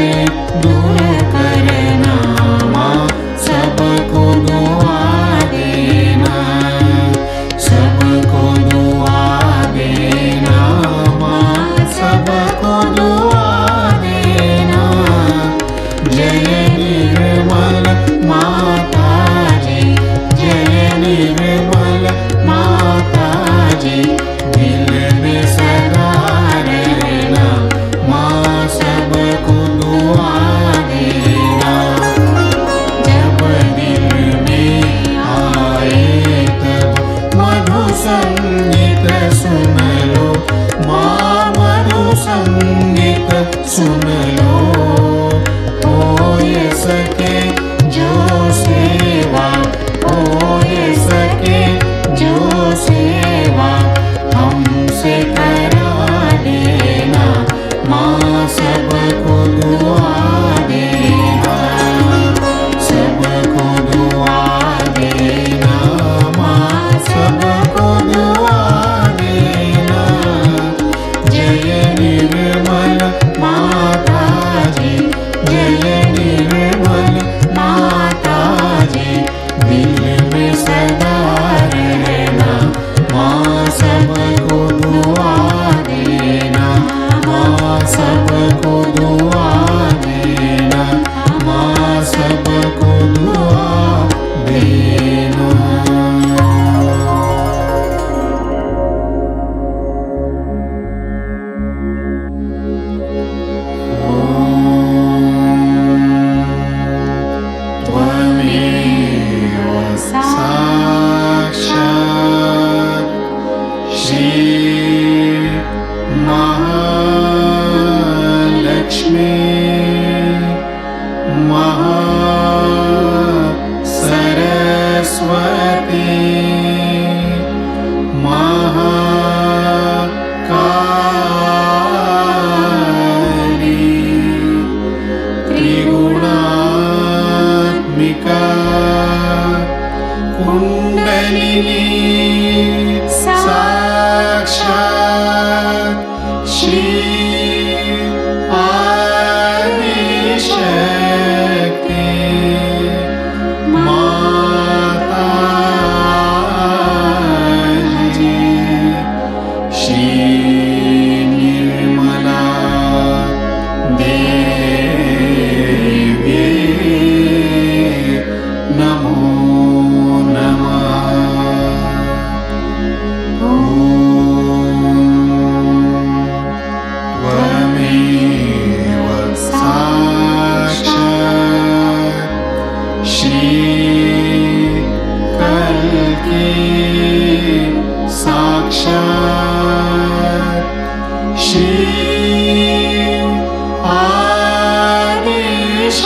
A: से दूर करना माँ, सबको दुआ देना, सबको दुआ देना माँ, सबको दुआ देना। जय निर्मल माताजी, जय निर्मल माताजी, दिल में सदा रहना माँ, सबको दुआ देना। जब दिल में आए तब मधु संगीत सुन लो माँ, मधु संगीत सुन लो। हो ये सके जो सेवा, हो ये सके जो सेवा, हमसे करा देना माँ, सबको दुआ देना, सबको दुआ देना माँ, सबको दुआ देना। जय निर्मल माताजी, जय निर्मल माताजी, दिल में सदा रहना माँ, सबको दुआ देना माँ, सबको दुआ देना माँ, सबको दुआ देना। त्वमेव साक्षात् श्री महालक्ष्मी महासरस्वती महाकाली, त्रिगुणात्मिका कुंडलिनी साक्षात् श्री आदिशक्ति माताजी, श्री निर्मला देवी नमो नमः। त्वमेव साक्षात् श्री कल्की साक्षात् श्री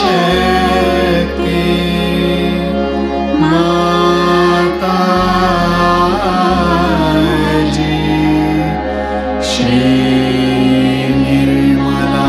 A: आदिशक्ति माताजी, श्री निर्मला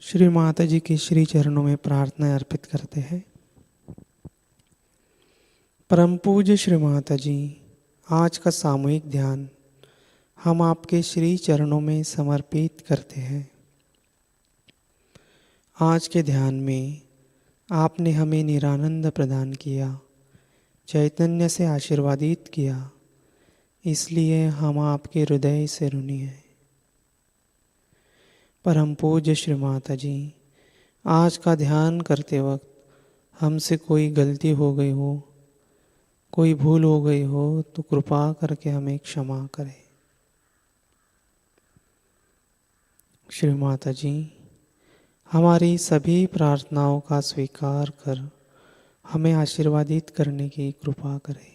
A: श्री माताजी के श्री चरणों में प्रार्थना अर्पित करते हैं। परम पूज्य श्री माताजी, आज का सामूहिक ध्यान हम आपके श्री चरणों में समर्पित करते हैं। आज के ध्यान में आपने हमें निरानंद प्रदान किया, चैतन्य से आशीर्वादित किया, इसलिए हम आपके हृदय से ऋणी हैं। परम पूज्य श्री माताजी, आज का ध्यान करते वक्त हमसे कोई गलती हो गई हो, कोई भूल हो गई हो तो कृपा करके हमें क्षमा करें। श्री माता जी, हमारी सभी प्रार्थनाओं का स्वीकार कर हमें आशीर्वादित करने की कृपा करें।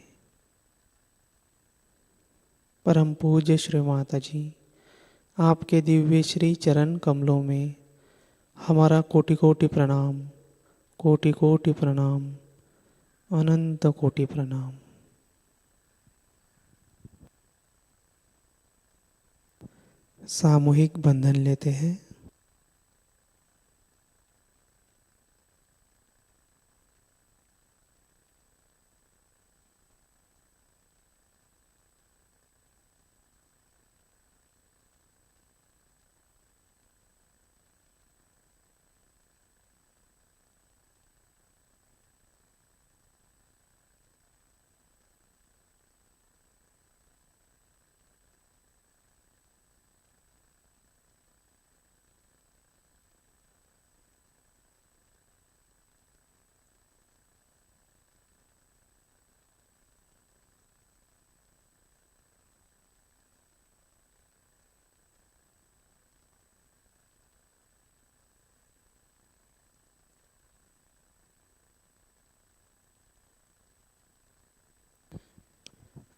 A: परम पूज्य श्री माता जी, आपके दिव्य श्री चरण कमलों में हमारा कोटि कोटि प्रणाम, कोटि कोटि प्रणाम, अनंत कोटि प्रणाम। सामूहिक बंधन लेते हैं।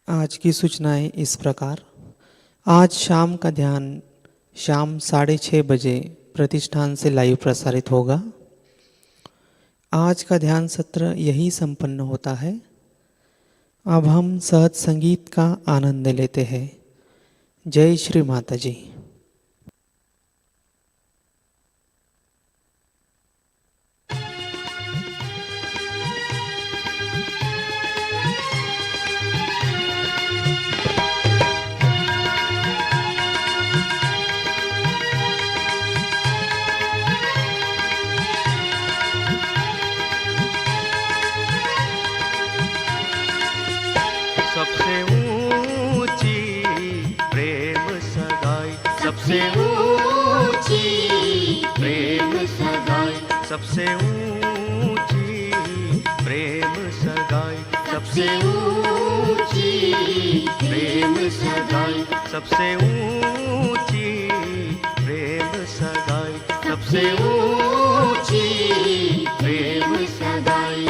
A: आज की सूचनाएं इस प्रकार। आज शाम का ध्यान शाम 6:30 बजे प्रतिष्ठान से लाइव प्रसारित होगा। आज का ध्यान सत्र यही संपन्न होता है। अब हम सहज संगीत का आनंद लेते हैं। जय श्री माता जी।
C: सबसे ऊंची प्रेम सगाई, सबसे ऊंची प्रेम सगाई, सबसे ऊंची प्रेम सगाई, सबसे ऊंची प्रेम सगाई, सबसे ऊंची प्रेम सगाई, सबसे ऊंची प्रेम सगाई।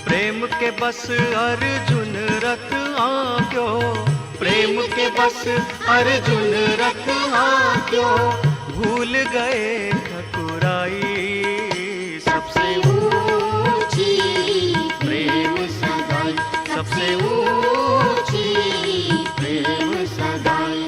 C: प्रेम के बस अर्जुन रथ आंक्यो, प्रेम के बस अर्जुन रथ आंक्यो, भूल गए ठकुराई। सबसे ऊंची प्रेम सगाई, सबसे ऊंची प्रेम सगाई।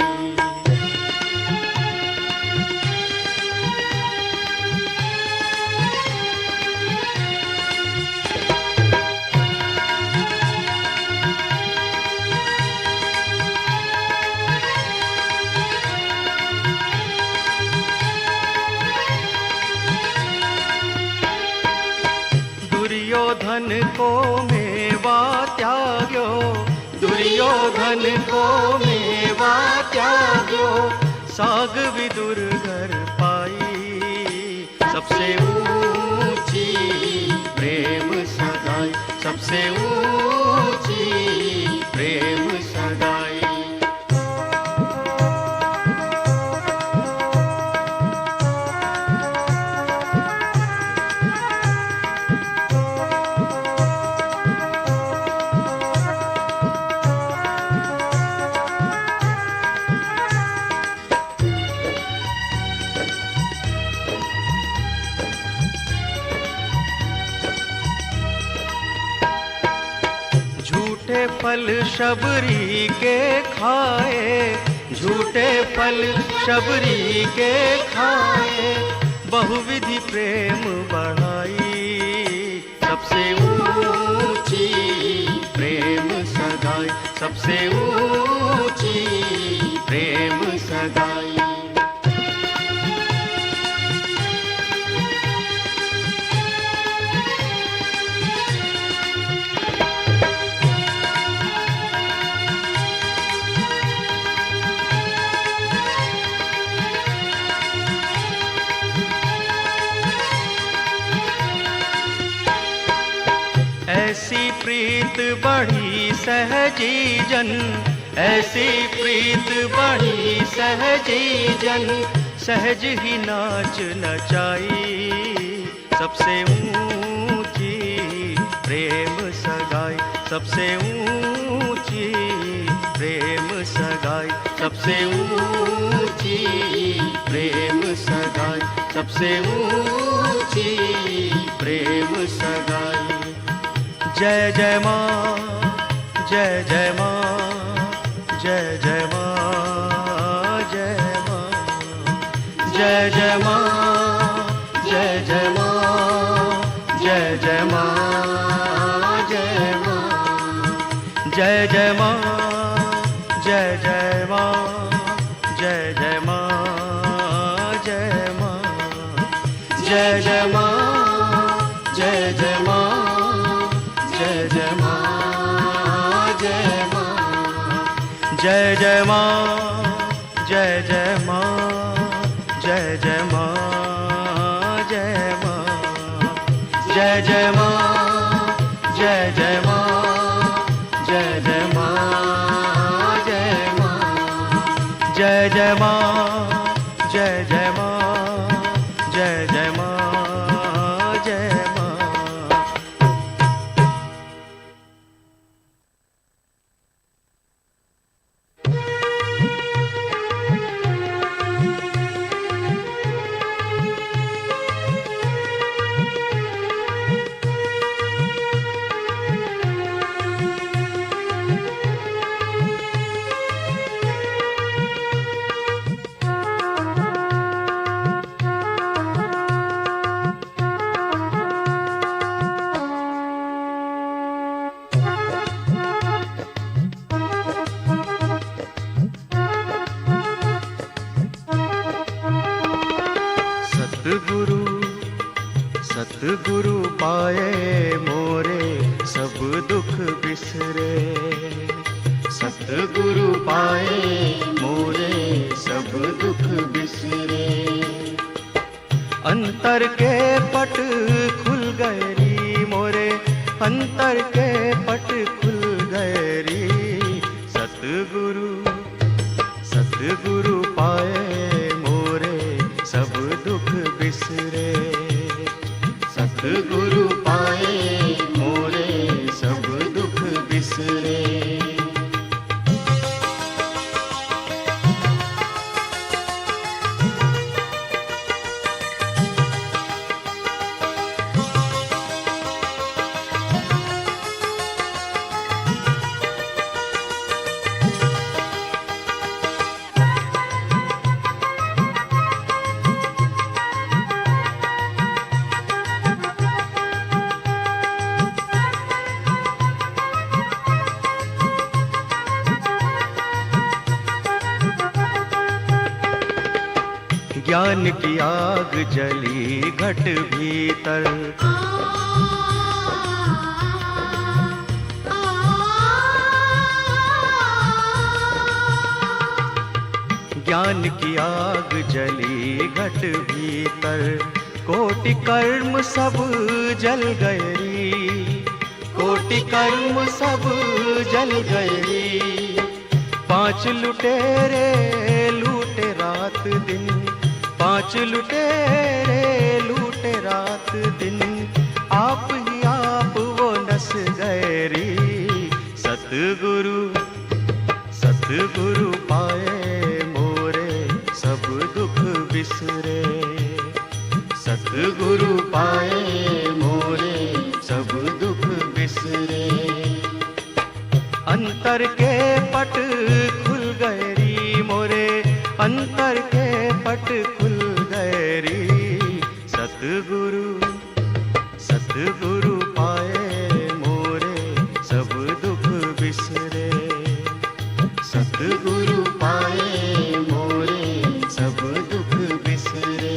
C: दुर्योधन को मेवा त्याग्यो, दुर्योधन को मेवा त्याग्यो, साग विदुर घर पाई। सबसे ऊंची प्रेम सगाई, सबसे ऊंची प्रेम सगाई। झूठे फल शबरी के खाए, झूठे फल शबरी के खाए, बहुविधि प्रेम बढ़ाई। सबसे ऊंची प्रेम सगाई, सबसे ऊंची प्रेम सगाई। ऐसी प्रीत बढ़ी सहजी जन, ऐसी प्रीत बढ़ी सहजी जन, सहज ही नाच नचाई, सबसे ऊंची प्रेम सगाई, सबसे ऊंची प्रेम सगाई, सबसे ऊंची प्रेम सगाई, सबसे ऊंची प्रेम सगाई। जय जय माँ, जय जय माँ, जय जय माँ, जय माँ, जय जय माँ, जय जय माँ, जय जय माँ, जय माँ, जय जय माँ, जय जय माँ, जय जय माँ, जय माँ, जय जय माँ, जय जय माँ, जय जय माँ, जय माँ, जय जय माँ, जय जय माँ, जय जय माँ, जय माँ, जय जय माँ, जय जय माँ, जय जय माँ, जय माँ, जय जय माँ, जय जय माँ, जय जय माँ, जय माँ। सतगुरु सतगुरु पाए मोरे सब दुख बिसरे, सतगुरु पाए मोरे सब दुख बिसरे। अंतर के पट खुल गए री मोरे, अंतर के पट खुल गए री। सतगुरु सतगुरु पाए मोरे सब दुख बिसरे, सतगुरु पाए मोरे सब दुख बिसरे। ज्ञान की आग जली घट भीतर, ज्ञान की आग जली घट भीतर। कोटि कर्म सब जल गए री, कोटि कर्म सब जल गए री। पांच लुटेरे लूटे रात दिन, पांच लुटेरे लूटे रात दिन। आप ही आप वो नस गए री। सतगुरु सतगुरु पाए मोरे सब दुख बिसरे, सतगुरु पाए मोरे सब दुख बिसरे। अंतर के पट खुल गए री मोरे, अंतर के पट खुल गए री। सतगुरु सतगुरु पाए मोरे सब दुख बिसरे, सतगुरु पाए मोरे सब दुख बिसरे।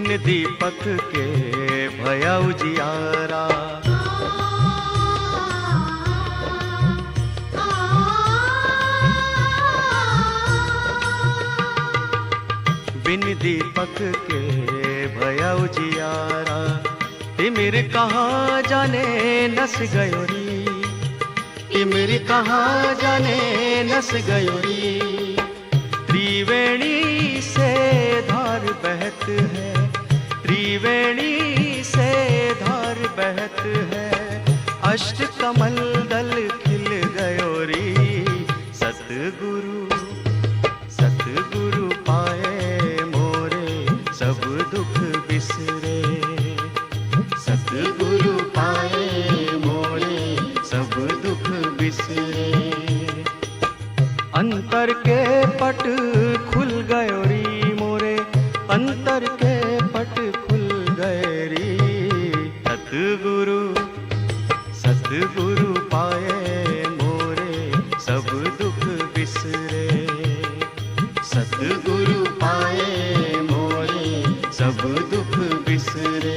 C: बिन दीपक के भया उजियारा। बिन दीपक के भया उजियारा, तिमिर कहाँ जाने नस गयो री, तिमिर कहाँ जाने नस गयो री। त्रिवेणी से धार बहत है, त्रिवेणी से धार बहत है, अष्ट कमल दल खिल गयो री। सतगुरु सतगुरु पाए मोरे सब दुख बिसरे, सतगुरु पाए मोरे सब दुख बिसरे। अंतर के पट खुल गयो री मोरे, अंतर के पट खुल गए री। सतगुरु सतगुरु पाए मोरे सब दुख बिसरे, सतगुरु पाए मोरे सब दुख बिसरे।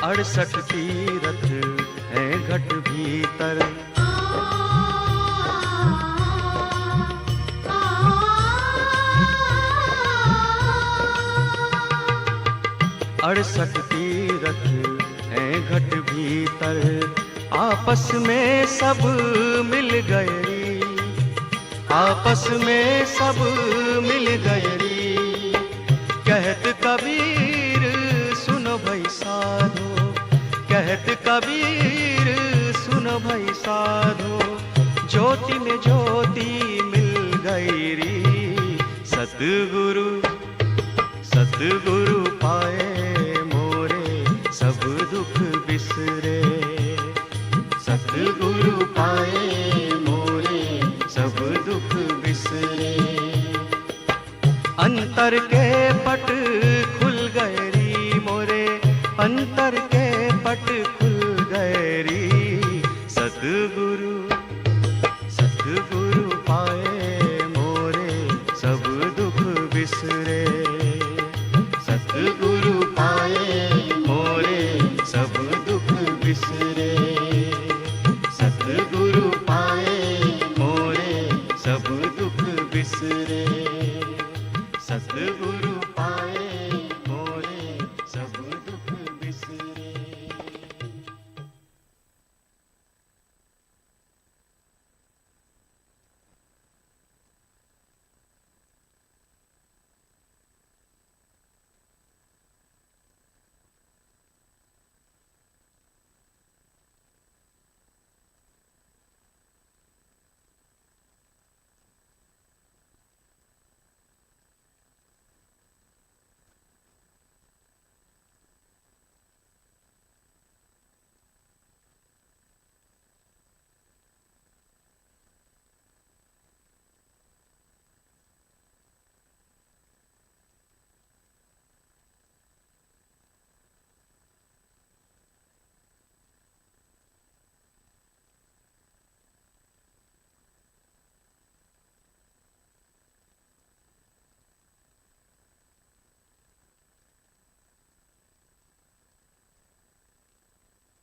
C: अड़सठ तीरथ है घट भीतर, अड़सठ तीरथ है घट भीतर, आपस में सब मिल गए री, आपस में सब मिल गए री। कहत कबीर सुनो भाई साधो, कहत कबीर सुनो भाई साधो, ज्योति में ज्योति मिल गई री। सतगुरु सतगुरु पाए मोरे सब दुख बिसरे, सतगुरु पाए मोरे सब दुख बिसरे। अंतर के पट खुल गए री मोरे, अंतर के पट खुल गए री। सतगुरु सतगुरु पाए मोरे सब दुख बिसरे, सतगुरु पाए मोरे सब दुख बिसरे।